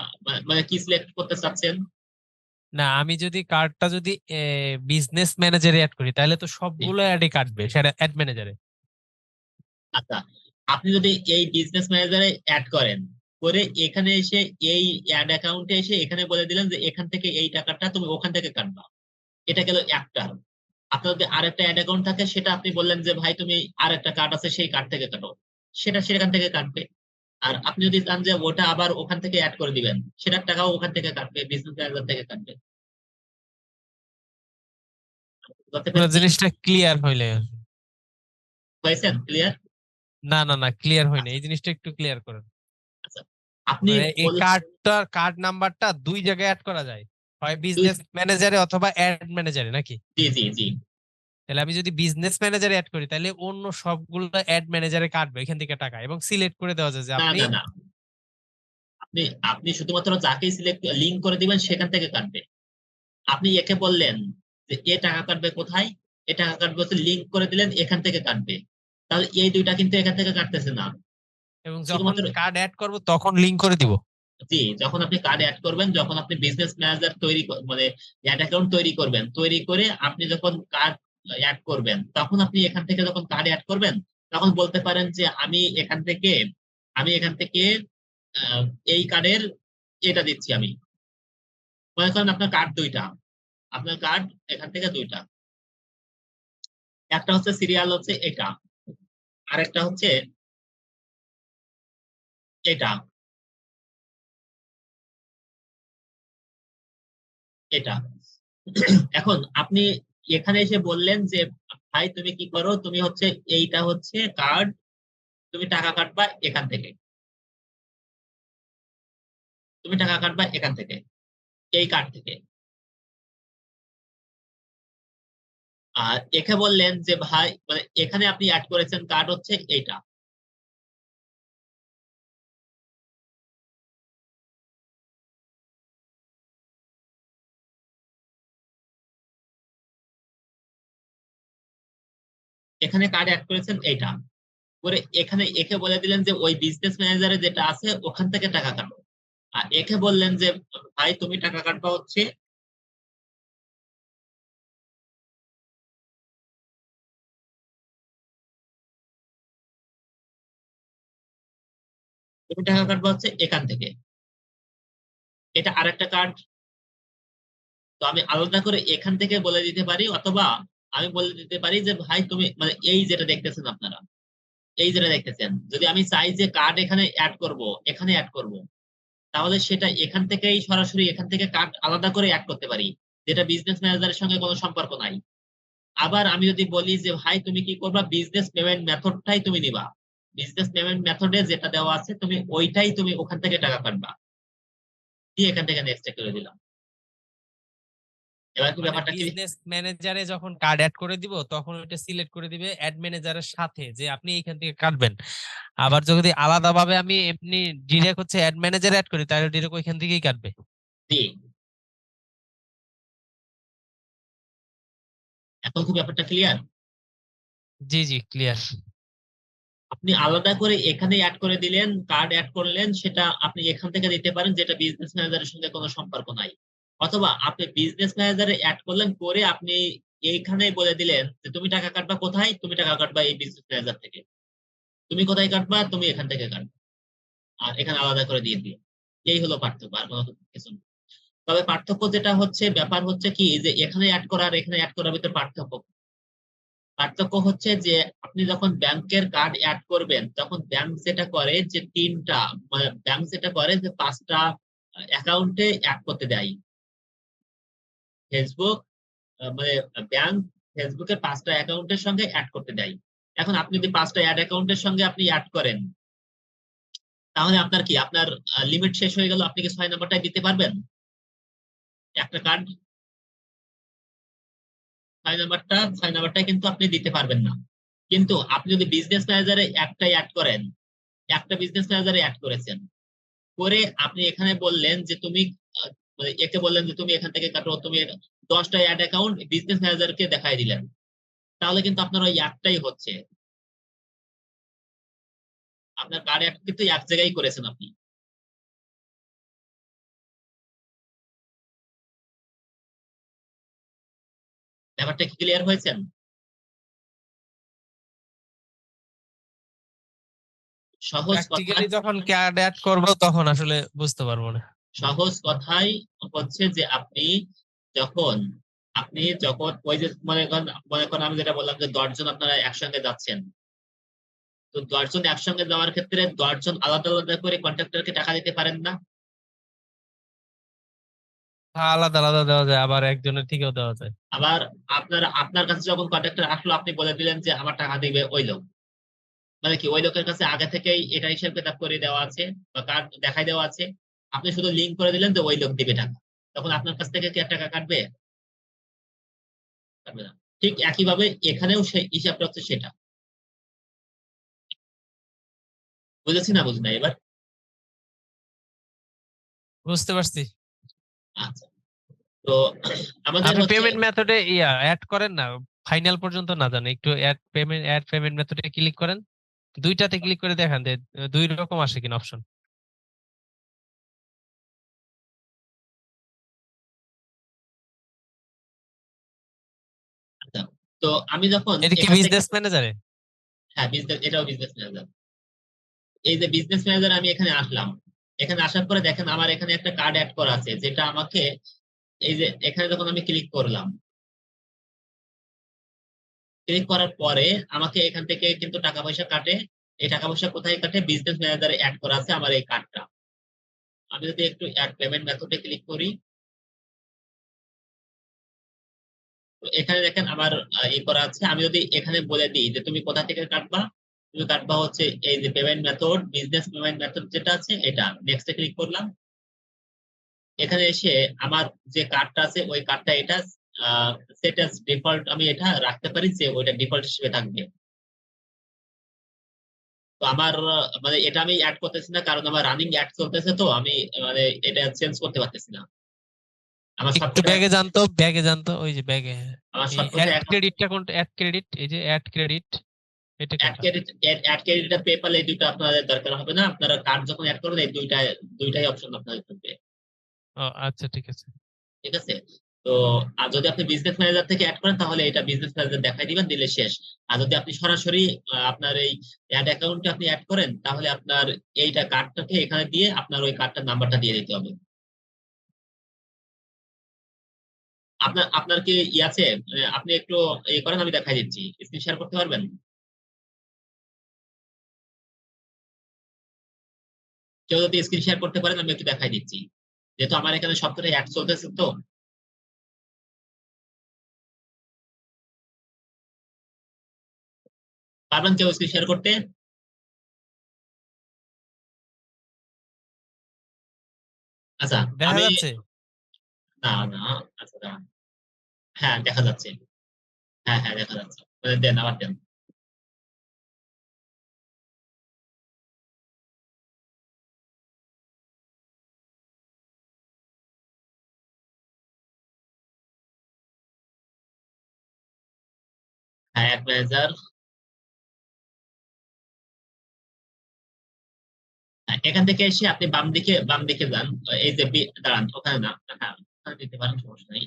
মানে কি সিলেক্ট করতে চাচ্ছেন? না, আমি যদি কার্ডটা যদি বিজনেস ম্যানেজারে অ্যাড করি, তাহলে তো সবগুলো অ্যাডে কাটবে সেটা অ্যাড ম্যানেজারে। আচ্ছা, আপনি যদি এই বিজনেস ম্যানেজারে অ্যাড করেন, করে এখানে এসে এই অ্যাড অ্যাকাউন্টে এসে এখানে বলে দিলেন যে এখান থেকে এই টাকাটা তুমি ওখান থেকে কাটবা, এটা গেল একটা। আপনার যদি আরেকটা অ্যাড অ্যাকাউন্ট থাকে, সেটা আপনি বললেন যে ভাই তুমি আরেকটা কার্ড আছে সেই কার্ড থেকে কাটো, সেটা সেখান থেকে কাটবে। আর আপনি যদি চান যে ওটা আবার ওখান থেকে অ্যাড করে দিবেন, সেটার টাকাও ওখান থেকে কাটবে, বিজনেস ম্যানেজার থেকে কাটবে। বুঝতে পুরো পেরেছি? জিনিসটা ক্লিয়ার হইলে। হয়েছেন ক্লিয়ার? না না না, ক্লিয়ার হয়নি, আচ্ছা এই জিনিসটা একটু ক্লিয়ার করেন। আচ্ছা, আপনি মানে এই বল- কার্ড নাম্বারটা দুই জায়গায় অ্যাড করা যায়, হয় বিজনেস ম্যানেজারে অথবা অ্যাড ম্যানেজারে নাকি? জি জি জি। তাহলে আমি যদি বিজনেস ম্যানেজারে অ্যাড করি, তাহলে অন্য সবগুলো অ্যাড ম্যানেজারে কাটবে এখান থেকে টাকা, এবং সিলেক্ট করে দেওয়া যায় যে না আপনি। না না, আপনি আপনি শুধুমাত্র যাকে সিলেক্ট লিঙ্ক করে দিবেন সেখান থেকে কাটবে। আপনি একে বললেন যে এ টাকা কাটবে কোথায়, এ টাকা কাটবে হচ্ছে লিঙ্ক করে দিলেন এখান থেকে কাটবে, তাহলে এই দুইটা কিন্তু এখান থেকে কাটতেছে না। এবং যখন শুধুমাত্র কার্ড অ্যাড করব তখন লিংক করে দিব। জি, যখন আপনি কার্ড অ্যাড করবেন, যখন আপনি বিজনেস ম্যানেজার তৈরি মানে অ্যাড অ্যাকাউন্ট তৈরি করবেন, তৈরি করে আপনি যখন কার্ড অ্যাড করবেন, তখন আপনি এখান থেকে যখন কার্ড অ্যাড করবেন, তখন বলতে পারেন যে আমি এখান থেকে আহ, এই কার্ডের এটা দিচ্ছি আমি। মনে করেন আপনার কার্ড দুইটা, আপনার কার্ড এখান থেকে দুইটা, একটা হচ্ছে সিরিয়াল হচ্ছে এটা, আরেকটা হচ্ছে এটা, এটা। এখন আপনি এখানে এসে বললেন যে ভাই তুমি কি করো, তুমি হচ্ছে এইটা হচ্ছে কার্ড, তুমি টাকা কাটবা এখান থেকে, তুমি টাকা কাটবা এখান থেকে, এই কার্ড থেকে। আর একে বললেন যে ভাই মানে এখানে আপনি অ্যাড করেছেন কার্ড হচ্ছে এইটা, এখানে কার্ড অ্যাড করেছেন এইটা করে, এখানে একে বলে দিলেন যে ওই বিজনেস ম্যানেজারে যেটা আছে ওখান থেকে টাকা কাটো। আর একে বললেন যে ভাই তুমি টাকা কাটবা হচ্ছে, তুমি টাকা কাটবা হচ্ছে এখান থেকে, এটা আরেকটা কার্ড। তো আমি আলাদা করে এখান থেকে বলে দিতে পারি, অথবা আমি বলে দিতে পারি যে ভাই তুমি মানে এই যেটা দেখতেছেন আপনারা, এই যেটা দেখতেছেন, যদি আমি চাই যে কার্ড এখানে অ্যাড করব, এখানে অ্যাড করব, তাহলে সেটা এখান থেকেই সরাসরি এখান থেকে কার্ড আলাদা করে অ্যাড করতে পারি, যেটা বিজনেস ম্যানেজারের সঙ্গে কোনো সম্পর্ক নাই। আবার আমি যদি বলি যে ভাই তুমি কি করবা, বিজনেস পেমেন্ট মেথডটাই তুমি নিবা, বিজনেস পেমেন্ট মেথডে যেটা দেওয়া আছে তুমি ওইটাই তুমি ওখান থেকে টাকা কাটবা, দিয়ে এখান থেকে নেক্সট করে দিলাম। এবার কি মানে ব্যাপারটা কি? বিজনেস ম্যানেজারে যখন কার্ড অ্যাড করে দিব তখন ওইটা সিলেক্ট করে দিবে অ্যাড ম্যানেজারের সাথে যে আপনি এইখান থেকে কাটবেন। আবার যদি আলাদাভাবে আমি এমনি ডিরেক্ট হচ্ছে অ্যাড ম্যানেজার অ্যাড করি তাহলে ডিরেক্ট ওইখান থেকেই কাটবে। জি, এখন কি ব্যাপারটা ক্লিয়ার? জি জি ক্লিয়ার। আপনি আলাদা করে এখানে অ্যাড করে দিলেন, কার্ড অ্যাড করলেন, সেটা আপনি এখান থেকে দিতে পারেন যেটা বিজনেস ম্যানেজারের সঙ্গে কোনো সম্পর্ক নাই। অথবা আপনি বিজনেস ম্যানেজারে অ্যাড করলেন, করে আপনি এইখানে বলে দিলেন যে তুমি টাকা কাটবা কোথায়, তুমি টাকা কাটবা এই বিজনেস ম্যানেজার থেকে, তুমি কোথায় কাটবা, তুমি এখান থেকে কাটবা, আর এখানে আলাদা করে দিয়ে দিও। এই হলো পার্থক্য, আর কোনো কিছু না। তবে পার্থক্য যেটা হচ্ছে, ব্যাপার হচ্ছে কি যে এখানে অ্যাড করা আর এখানে অ্যাড করার ভিতরে পার্থক্য। পার্থক্য হচ্ছে যে আপনি যখন ব্যাংকের কার্ড অ্যাড করবেন, তখন ব্যাংক যেটা করে যে তিনটা, মানে ব্যাংক যেটা করে যে পাঁচটা অ্যাকাউন্টে অ্যাড করতে দেয়। ফেসবুক মানে ব্যাংক ফেসবুকের পাঁচটা অ্যাকাউন্টের সঙ্গে অ্যাড করতে দেয়। এখন আপনি যদি পাঁচটা অ্যাড অ্যাকাউন্টের সঙ্গে আপনি অ্যাড করেন, তাহলে আপনার কি, আপনার লিমিট শেষ হয়ে গেল, আপনি কি 6 নম্বরটাই দিতে পারবেন? একটা কার্ড 6 নম্বরটাই কিন্তু আপনি দিতে পারবেন না। কিন্তু আপনি যদি বিজনেস ম্যানেজারে একটাই অ্যাড করেন, একটা বিজনেস ম্যানেজারে অ্যাড করেছেন, করে আপনি এখানে বললেন যে তুমি আহ, মানে একে বললেন যে তুমি এখান থেকে কাটো, তুমি 10টা অ্যাড অ্যাকাউন্ট বিজনেস ম্যানেজারকে দেখাই দিলেন, তাহলে কিন্তু আপনার ওই একটাই হচ্ছে, আপনার কার্ড অ্যাড কিন্তু এক জায়গায় করেছেন আপনি। ব্যাপারটা কি ক্লিয়ার হয়েছেন? সহজ প্র্যাকটিক্যালি কথায়, যখন কার্ড অ্যাড করব তখন আসলে বুঝতে পারবো না। সহজ কথাই হচ্ছে যে যখন যখন ওই যে মনে করেন আমি যেটা বললাম যে 10 জন আপনারা একসঙ্গে যাচ্ছেন, তো 10 জন একসঙ্গে যাওয়ার ক্ষেত্রে 10 জন আলাদা আলাদা করে কন্ট্রাক্টরকে টাকা দিতে পারেন না? আলাদা আলাদা দেওয়া যায়, আবার একজনের থেকেও দেওয়া যায়। আবার আপনার কাছে যখন কন্ট্রাক্টর আসলো, আপনি বলে দিলেন যে আমার টাকা দিবে ওই লোক, মানে কি ওই লোকের কাছে আগে থেকেই এটা হিসাব কিতাব করে দেওয়া আছে বা কার্ড দেখাই দেওয়া আছে, আপনি শুধু লিঙ্ক করে দিলেন যে ওই লোক দিবে টাকা, তখন আপনার কাছ থেকে কি আর টাকা কাটবে? কাটবে না। ঠিক একইভাবে এখানেও সেই হিসাবটা হচ্ছে সেটা। বুঝেছি না বুঝি না এবার? বুঝতে পারছি। আচ্ছা, তো আমাদের আপনি হচ্ছে পেমেন্ট মেথডে অ্যাড করেন না, ফাইনাল পর্যন্ত না জানেন, একটু অ্যাড পেমেন্ট মেথডে ক্লিক করেন, দুইটাতে ক্লিক করে দেখান যে দুই রকম আসে কিনা অপশন। আচ্ছা, তো আমি যখন এটা কি এখান থেকে, বিজনেস ম্যানেজারে? হ্যাঁ বিজনেস, এটাও বিজনেস ম্যানেজার। এই যে বিজনেস ম্যানেজার আমি এখানে আসলাম, এখানে আসার পরে দেখেন আমার এখানে একটা কার্ড অ্যাড করা আছে, যেটা আমাকে এই যে এখানে যখন আমি ক্লিক করলাম, ক্লিক করার পরে আমাকে এখান থেকে কিন্তু টাকা পয়সা কাটে। এই টাকা পয়সা কোথায় কাটে? বিজনেস ম্যানেজারে অ্যাড করা আছে আমার এই কার্ডটা। আমি যদি একটু অ্যাড পেমেন্ট মেথডে ক্লিক করি, তো এখানে দেখেন আমার করা আছে। আমি যদি এখানে বলে দিই যে তুমি কোথা থেকে কাটবা, তুমি কাটবা হচ্ছে এই যে payment method, business payment method যেটা আছে এটা, নেক্সটে ক্লিক করলাম। এখানে এসে আমার যে কার্ডটা আছে ওই কার্ডটা এটা সেট অ্যাজ ডিফল্ট, আমি এটা রাখতে পারি যে ওইটা ডিফল্ট হিসেবে থাকবে। তো আমার মানে এটা আমি অ্যাড করতেছি না, কারণ আমার রানিং অ্যাড চলতেছে, তো আমি মানে এটা চেঞ্জ করতে পারতেছি না। আমার একটু সবকটা, ব্যাগে জানতো, ব্যাগে জানতো, ওই যে ব্যাগে আমার এই সবকটা অ্যাড অ্যাকাউন্ট, ক্রেডিটটা কোনটা? অ্যাড ক্রেডিট, এই যে অ্যাড ক্রেডিট, এটা অ্যাড কোনটা? ক্রেডিট, অ্যাড ক্রেডিট আর পেপাল, এই দুটো আপনাদের দরকার হবে না। আপনারা কার্ড যখন অ্যাড করবেন এই দুইটাই অপশন আপনাদের থাকবে। ও আচ্ছা, ঠিক আছে। ঠিক আছে, তো আর যদি আপনি বিজনেস ম্যানেজার থেকে অ্যাড করেন তাহলে এটা বিজনেস ম্যানেজার দেখাই দিবেন, দিলে শেষ। আর যদি আপনি সরাসরি আপনার এই অ্যাড অ্যাকাউন্টে আপনি অ্যাড করেন, তাহলে আপনার এইটা কার্ডটাকে এখানে দিয়ে আপনার ওই কার্ডটার নাম্বারটা দিয়ে দিতে হবে। আপনার আপনার কি আছে? আপনি একটু করেন, আমি দেখাই দিচ্ছি। স্ক্রিন শেয়ার করতে পারবেন? কেউ যদি স্ক্রিন শেয়ার করতে পারেন আমি একটু দেখাই দিচ্ছি, যেহেতু আমার এখানে সবকটাই অ্যাড চলতেছে তো। পারবেন কেউ স্ক্রিন শেয়ার করতে? আচ্ছা, দেখা আমি, যাচ্ছে? না না, আচ্ছা দাঁড়ান। হ্যাঁ দেখা যাচ্ছে, হ্যাঁ হ্যাঁ দেখা যাচ্ছে। দেন আবার দেন। হ্যাঁ অ্যাড ম্যানেজার, এখান থেকে এসে আপনি বাম দিকে যান। এই যে দাঁড়ান, ওখানে না, হ্যাঁ ওখানে দিতে পারেন, সমস্যা নেই।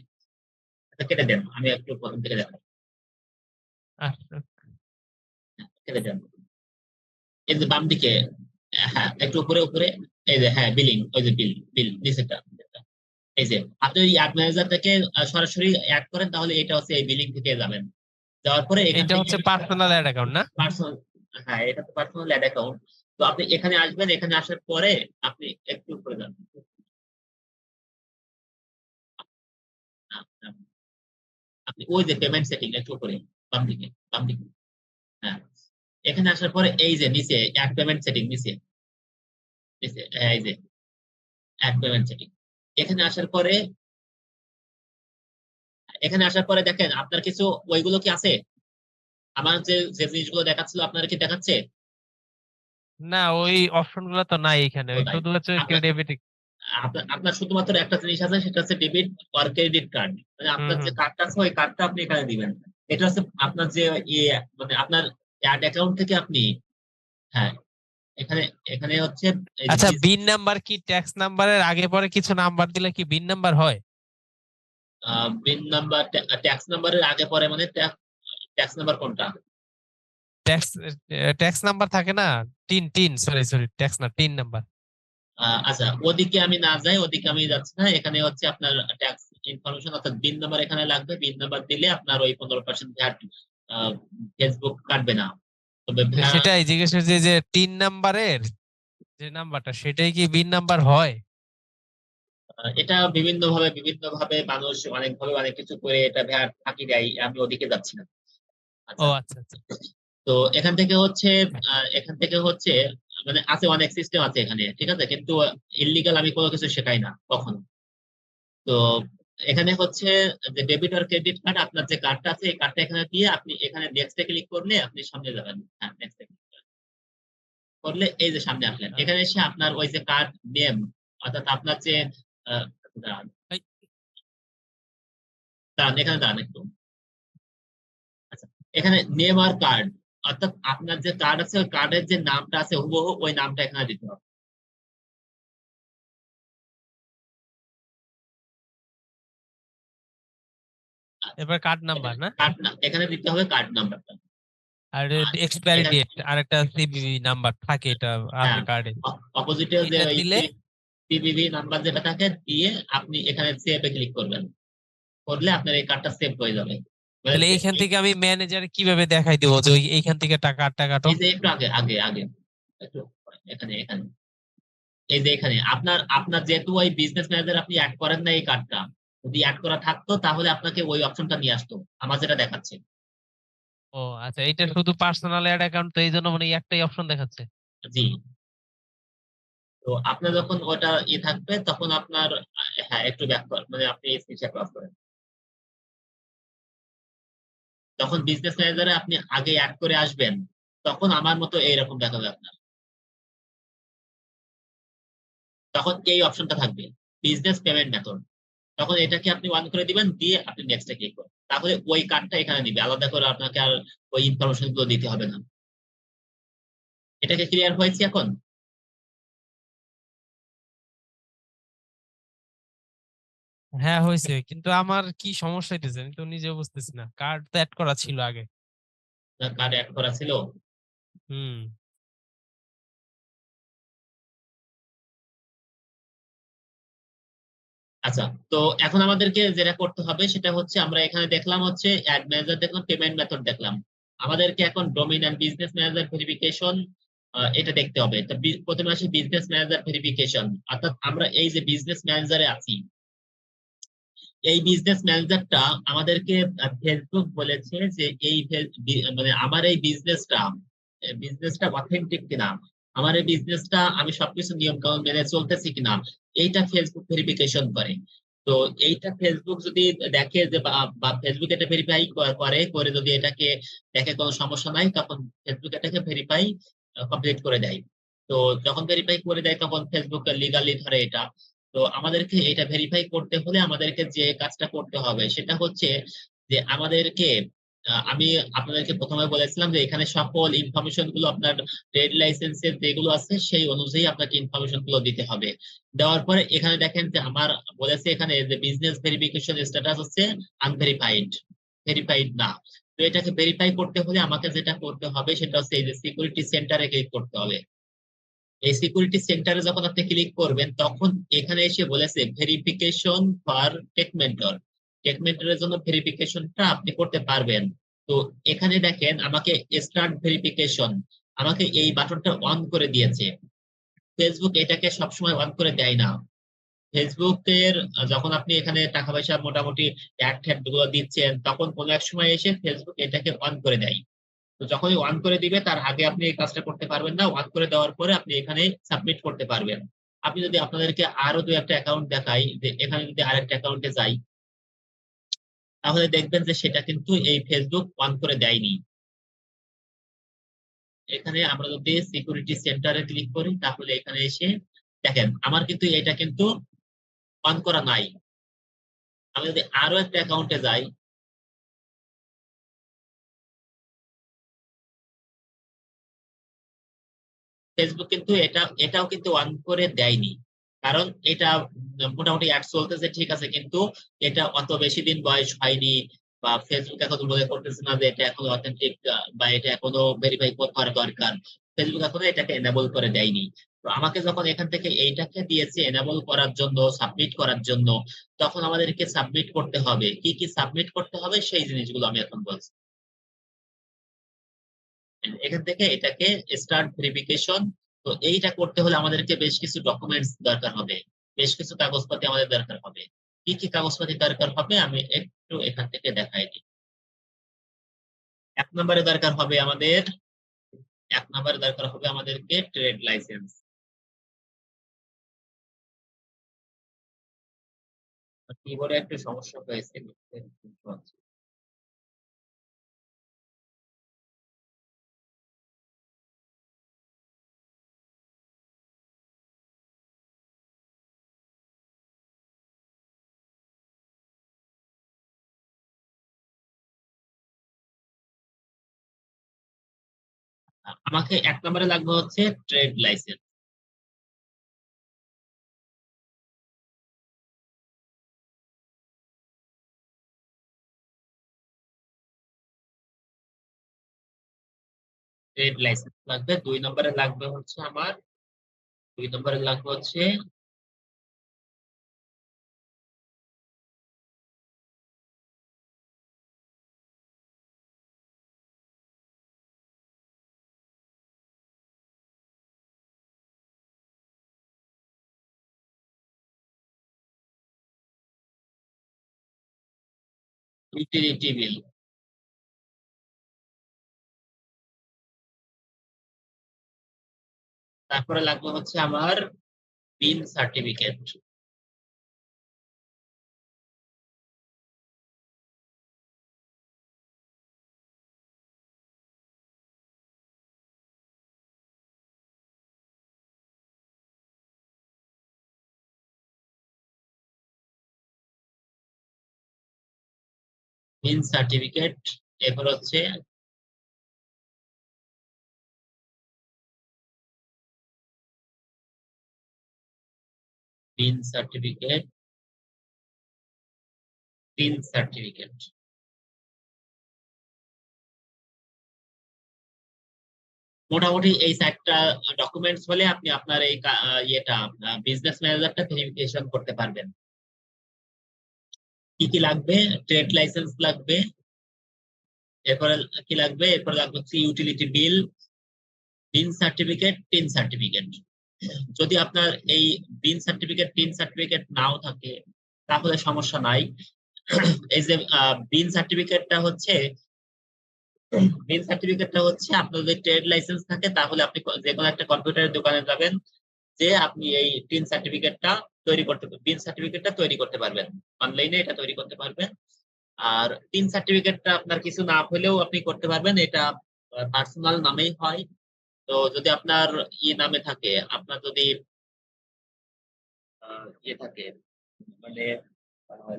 আচ্ছা, কেটে দেন, আমি একটু প্রথম থেকে দেখাই। আচ্ছা, কেটে দেন, এই যে বাম দিকে, হ্যাঁ একটু উপরে উপরে, এই যে হ্যাঁ বিলিং, ওই যে বিল বিল নিচেটা, এই যে আপনি ওই অ্যাড ম্যানেজার থেকে সরাসরি অ্যাড করেন, তাহলে এটা হচ্ছে এই বিলিং থেকে যাবেন। যাওয়ার পরে এখান এটা থেকে হচ্ছে পার্সোনাল অ্যাড অ্যাকাউন্ট না? পার্সোনাল, হ্যাঁ এটা তো পার্সোনাল অ্যাড অ্যাকাউন্ট। তো আপনি এখানে আসবেন, এখানে আসার পরে আপনি একটু উপরে যান। আচ্ছা, আপনি ওই যে পেমেন্ট সেটিং একটু উপরে, বাম দিকে, বাম দিকে, হ্যাঁ এখানে আসার পরে এই যে নিচে অ্যাড পেমেন্ট সেটিং, নিচে নিচে, হ্যাঁ, এই যে অ্যাড পেমেন্ট সেটিং। এখানে আসার পরে, দেখেন আপনার কিছু ওইগুলো কি আছে? আমার যে যে জিনিসগুলো দেখাচ্ছিল আপনার কি দেখাচ্ছে? না, ওই অপশন গুলো তো নাই এখানে, ও ওই নাই। শুধু হচ্ছে আপনার ডেবিট। আপনার শুধুমাত্র একটা জিনিস আছে, সেটা হচ্ছে ডেবিট আর ক্রেডিট কার্ড। মানে হুম আপনার যে হুম। কার্ডটা আছে ওই কার্ডটা আপনি এখানে দিবেন। এটা হচ্ছে আপনার যে মানে আপনার অ্যাড অ্যাকাউন্ট থেকে আপনি, হ্যাঁ এখানে, এখানে হচ্ছে এই যে আচ্ছা, বিন নাম্বার কি ট্যাক্স নাম্বারের আগে পরে কিছু নাম্বার দিলে কি বিন নাম্বার হয়? বিন নাম্বার, ট্যাক্স নাম্বারের আগে পরে মানে ট্যাক্স নাম্বার কোনটা? ট্যাক্স ট্যাক্স নাম্বার থাকে না? Tin tin, sorry sorry, tax না, টিন নাম্বার। আচ্ছা, ওদিকে আমি না যাই, ওদিকে আমি যাচ্ছি না। এখানে হচ্ছে আপনার ট্যাক্স ইনফরমেশন, অর্থাৎ বিন নাম্বার এখানে লাগবে। বিন নাম্বার দিলে আপনার ওই 15% ভ্যাট ফেসবুক কাটবে না। তবে ভ্যাট, সেটাই জিজ্ঞেস করছি যে টিন নাম্বারের যে নাম্বারটা, সেটাই কি বিন নাম্বার হয়? এটা বিভিন্ন ভাবে মানুষ অনেকভাবে অনেক কিছু করে এটা ভ্যাট ফাঁকি দেয়, আমি ওদিকে যাচ্ছি না। ও আচ্ছা, আচ্ছা আচ্ছা। তো এখান থেকে হচ্ছে মানে আছে, অনেক সিস্টেম আছে এখানে, ঠিক আছে, কিন্তু ইল্লিগাল আমি কোনো কিছু শেখাই না কখনো। তো এখানে হচ্ছে যে ডেবিট আর ক্রেডিট কার্ড, আপনার যে কার্ডটা আছে এই কার্ডটা এখানে দিয়ে আপনি এখানে নেক্সটে ক্লিক করলে আপনি সামনে যাবেন। হ্যাঁ নেক্সটে করলে এই যে সামনে আসলেন, এখানে এসে আপনার ওই যে কার্ড নেম, অর্থাৎ আপনার যে আহ, দাঁড়ান এই, দাঁড়ান এখানে দাঁড়ান একটু। আচ্ছা, এখানে নেম আর কার্ড, অর্থাৎ আপনার যে কার্ড আছে ওই কার্ডের যে নামটা আছে হুবহু ওই নামটা এখানে দিতে হবে। এবার কার্ড নাম্বার এখানে না, কার্ড না, এখানে দিতে হবে কার্ড নাম্বারটা। আর আর এক্সপায়ারি এখানে ডেট আর একটা সিভিভি নাম্বার থাকে, এটা আছে হ্যাঁ, কার্ডে। অপোজিটে যে এটা ওই দিলে, সিভিভি নাম্বার যেটা থাকে দিয়ে আপনি এখানে সেভে ক্লিক করবেন, করলে আপনার এই কার্ডটা সেভ হয়ে যাবে। মানে তাহলে এইখান থেকে আমি ম্যানেজারে কিভাবে দেখাই দেবো যে এইখান থেকে টাকা কার্ডটা কাটো? এই যে একটু আগে আগে আগে একটু এখানে এখানে এই যে এখানে আপনার আপনার যেহেতু ওই বিজনেস ম্যানেজার আপনি অ্যাড করেন না এই কার্ডটা, যদি অ্যাড করা থাকতো তাহলে আপনাকে ওই অপশনটা নিয়ে আসতো আমার যেটা দেখাচ্ছে। ও আচ্ছা, এটা শুধু পার্সোনাল অ্যাড অ্যাকাউন্ট, তো এই জন্য মানে এই একটাই অপশন দেখাচ্ছে। জি। তো আপনার যখন ওটা থাকবে তখন আপনার হ্যাঁ একটু ব্যাক কর, মানে আপনি স্ক্রিনশট অফ করেন, তখন বিজনেস ম্যানেজারে আপনি আগে অ্যাড করে আসবেন, তখন আমার মতো এইরকম দেখাবে আপনার। তখন এই অপশনটা থাকবে বিজনেস পেমেন্ট মেথড, তখন এটাকে আপনি অন করে দিবেন, দিয়ে আপনি নেক্সটে ক্লিক করুন, তাহলে ওই কার্ডটা এখানে নিবে, আলাদা করে আপনাকে আর ওই ইনফরমেশন গুলো দিতে হবে না। এটাকে ক্লিয়ার হয়েছে এখন? হ্যাঁ হয়েছে, কিন্তু আমার কি সমস্যা হইতেছে আমি তো নিজেও বুঝতেছি না, কার্ড তো অ্যাড করা ছিল আগে। কার্ড অ্যাড করা ছিল। হুম। আচ্ছা, তো এখন আমাদেরকে যেটা করতে হবে সেটা হচ্ছে আমরা এখানে দেখলাম হচ্ছে অ্যাড ম্যানেজার দেখলাম, পেমেন্ট মেথড দেখলাম, আমাদেরকে এখন ডোমিন বিজনেস ম্যানেজার ভেরিফিকেশন এটা দেখতে হবে। তো প্রথমে আসে বিজনেস ম্যানেজার ভেরিফিকেশন, অর্থাৎ আমরা এই যে বিজনেস ম্যানেজারে আছি, এই বিজনেস ম্যানেজারটা আমাদেরকে ফেসবুক বলেছে যে এই মানে আমার এই বিজনেসটা অথেন্টিক কিনা, আমার এই বিজনেসটা আমি সবকিছু নিয়ম কানুন মেনে চলতেছি কিনা, এইটা ফেসবুক ভেরিফিকেশন করে। তো এইটা ফেসবুক যদি দেখে যে বা ফেসবুক এটা ভেরিফাই করে করে যদি এটাকে দেখে কোনো সমস্যা নাই, তখন ফেসবুক এটাকে ভেরিফাই কমপ্লিট করে দেয়। তো যখন ভেরিফাই করে দেয় তখন ফেসবুক লিগালি ধরে এটা। তো আমাদেরকে এটা ভেরিফাই করতে হলে আমাদেরকে যে কাজটা করতে হবে সেটা হচ্ছে যে আমাদেরকে আমি আপনাদেরকে প্রথমে বলেছিলাম যে এখানে সকল ইনফরমেশন গুলো আপনার ট্রেড লাইসেন্সের যেগুলো আছে সেই অনুযায়ী আপনাকে ইনফরমেশন গুলো দিতে হবে। দেওয়ার পরে এখানে দেখেন যে আমার বলেছে এখানে যে বিজনেস ভেরিফিকেশন স্ট্যাটাস হচ্ছে আনভেরিফাইড, ভেরিফাইড না। তো এটাকে ভেরিফাই করতে হলে আমাকে যেটা করতে হবে সেটা হচ্ছে এই যে সিকিউরিটি সেন্টারে ক্লিক করতে হবে। এই সিকিউরিটি সেন্টারে যখন আপনি ক্লিক করবেন তখন এখানে এসে বলেছে verification for tech mentor, tech মেন্টরের জন্য ভেরিফিকেশনটা আপনি করতে পারবেন। তো এখানে দেখেন আমাকে স্টার্ট ভেরিফিকেশন, আমাকে এই বাটনটা অন করে দিয়েছে। ফেসবুক এটাকে সবসময় অন করে দেয় না। ফেসবুকের যখন আপনি এখানে টাকা পয়সা মোটামুটি অ্যাড ট্যাড গুলো দিচ্ছেন তখন কোনো এক সময় এসে ফেসবুক এটাকে অন করে দেয়। তো যখনই অন করে দিবে তার আগে আপনি এই কাজটা করতে পারবেন না, অন করে দেওয়ার পরে আপনি এখানে সাবমিট করতে পারবেন। আপনি যদি আপনাদেরকে আরো দু একটা অ্যাকাউন্ট দেখাই, যে এখানে যদি আরেকটা অ্যাকাউন্টে যাই তাহলে দেখবেন যে সেটা কিন্তু এই ফেসবুক অন করে দেয়নি। এখানে আমরা যদি সিকিউরিটি সেন্টারে ক্লিক করি তাহলে এখানে এসে দেখেন আমার কিন্তু এটা কিন্তু অন করা নাই। আমি যদি আরো একটা অ্যাকাউন্টে যাই, ফেসবুক কিন্তু এটাও কিন্তু অন করে দেয়নি, কারণ এটা মোটামুটি অ্যাড চলতেছে ঠিক আছে, কিন্তু এটা অত বেশি দিন বয়স হয়নি, বা ফেসবুক এখন মনে করতেছে না যে এটা এখনো অথেন্টিক বা এটা এখনো ভেরিফাই করা দরকার। ফেসবুক এখনো এটাকে এনেবল করে দেয়নি। তো আমাকে যখন এখান থেকে এইটাকে দিয়েছে এনেবল করার জন্য, সাবমিট করার জন্য, তখন আমাদেরকে সাবমিট করতে হবে। কি কি সাবমিট করতে হবে সেই জিনিসগুলো আমি এখন বলছি। এখান থেকে এটাকে স্টার্ট ভেরিফিকেশন। তো এইটা করতে হলে আমাদেরকে বেশ কিছু ডকুমেন্টস দরকার হবে, বেশ কিছু কাগজপাতি আমাদের দরকার হবে। কি কি কাগজপাতি দরকার হবে আমি একটু এখান থেকে দেখাই দিই। এক নম্বরে দরকার হবে আমাদের, এক নম্বরে দরকার হবে আমাদেরকে ট্রেড লাইসেন্স। কিবোর্ডে একটু সমস্যা হয়েছে, আমাকে 1 নম্বরে লাগবে হচ্ছে ট্রেড লাইসেন্স। ট্রেড লাইসেন্স লাগবে। 2 নম্বরে লাগবে হচ্ছে আমার 2 নম্বরে লাগবে হচ্ছে ইউটিলিটি বিল। তারপরে লাগবে হচ্ছে আমার বিল সার্টিফিকেট। বিল সার্টিফিকেট। এরপর হচ্ছে বিল সার্টিফিকেট, বিল সার্টিফিকেট। মোটামুটি এই 4টা ডকুমেন্টস হলে আপনি আপনার এই ইয়েটা বিজনেস ম্যানেজারটা ভেরিফিকেশন করতে পারবেন। কি কি লাগবে? ট্রেড লাইসেন্স লাগবে। এরপরে কি লাগবে? এরপরে লাগবে হচ্ছে ইউটিলিটি বিল, বিল সার্টিফিকেট, টিন সার্টিফিকেট। যদি আপনার এই বিল সার্টিফিকেট, টিন সার্টিফিকেট নাও থাকে তাহলে সমস্যা নাই। এই যে বিল সার্টিফিকেটটা হচ্ছে, বিল সার্টিফিকেটটা হচ্ছে আপনার যদি ট্রেড লাইসেন্স থাকে তাহলে আপনি যে কোনো একটা কম্পিউটারের দোকানে যাবেন, যে আপনি এই টিন সার্টিফিকেটটা তৈরি করতে, বিল সার্টিফিকেটটা তৈরি করতে পারবেন। অনলাইনে এটা তৈরি করতে পারবেন। আর টিন সার্টিফিকেটটা আপনার কিছু না হলেও আপনি করতে পারবেন, এটা পার্সোনাল নামেই হয়। তো যদি আপনার নামে থাকে, আপনার যদি থাকে মানে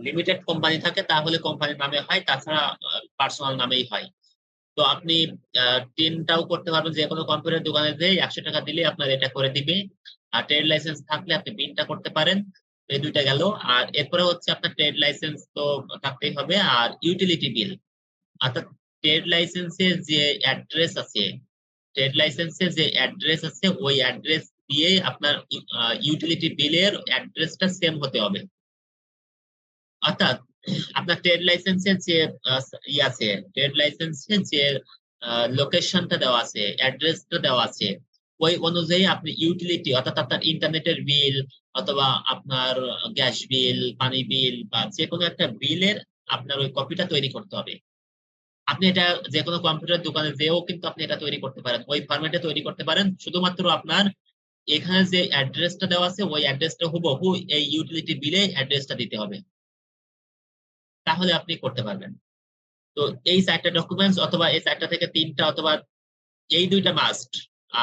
লিমিটেড কোম্পানি থাকে তাহলে কোম্পানির নামে হয়, তাছাড়া পার্সোনাল নামেই হয়। তো আপনি টিনটাও করতে পারবেন, যে কোনো কম্পিউটার দোকানে যে 100 টাকা দিলে আপনার এটা করে দিবে। আর ট্রেড লাইসেন্স থাকলে আপনি বিলটা করতে পারেন। এই দুইটা গেল। আর এরপরে হচ্ছে আপনার ট্রেড লাইসেন্স তো থাকতেই হবে, আর ইউটিলিটি বিল। অর্থাৎ ট্রেড লাইসেন্সের যে অ্যাড্রেস আছে, ট্রেড লাইসেন্সের যে অ্যাড্রেস আছে ওই অ্যাড্রেস দিয়ে আপনার ইউটিলিটি বিলের অ্যাড্রেসটা সেম হতে হবে। অর্থাৎ আপনার ট্রেড লাইসেন্সের যে আছে, ট্রেড লাইসেন্সের যে লোকেশনটা দেওয়া আছে, অ্যাড্রেসটা দেওয়া আছে, ওই অনুযায়ী আপনি ইউটিলিটি অর্থাৎ আপনার ইন্টারনেটের বিল অথবা আপনার গ্যাস বিল, পানি বিল বা যে কোনো একটা বিলের আপনার ওই কপিটা তৈরি করতে হবে। আপনি এটা যে কোনো কম্পিউটার দোকানে যেও কিন্তু আপনি এটা তৈরি করতে পারেন, ওই ফরম্যাটে তৈরি করতে পারেন। শুধুমাত্র আপনার এখানে যে অ্যাড্রেসটা দেওয়া আছে ওই অ্যাড্রেসটা হুবহু এই ইউটিলিটি বিলে অ্যাড্রেসটা দিতে হবে, তাহলে আপনি করতে পারবেন। তো এই 4টা ডকুমেন্টস অথবা এই 4টা থেকে 3টা অথবা এই 2টা মাস্ট।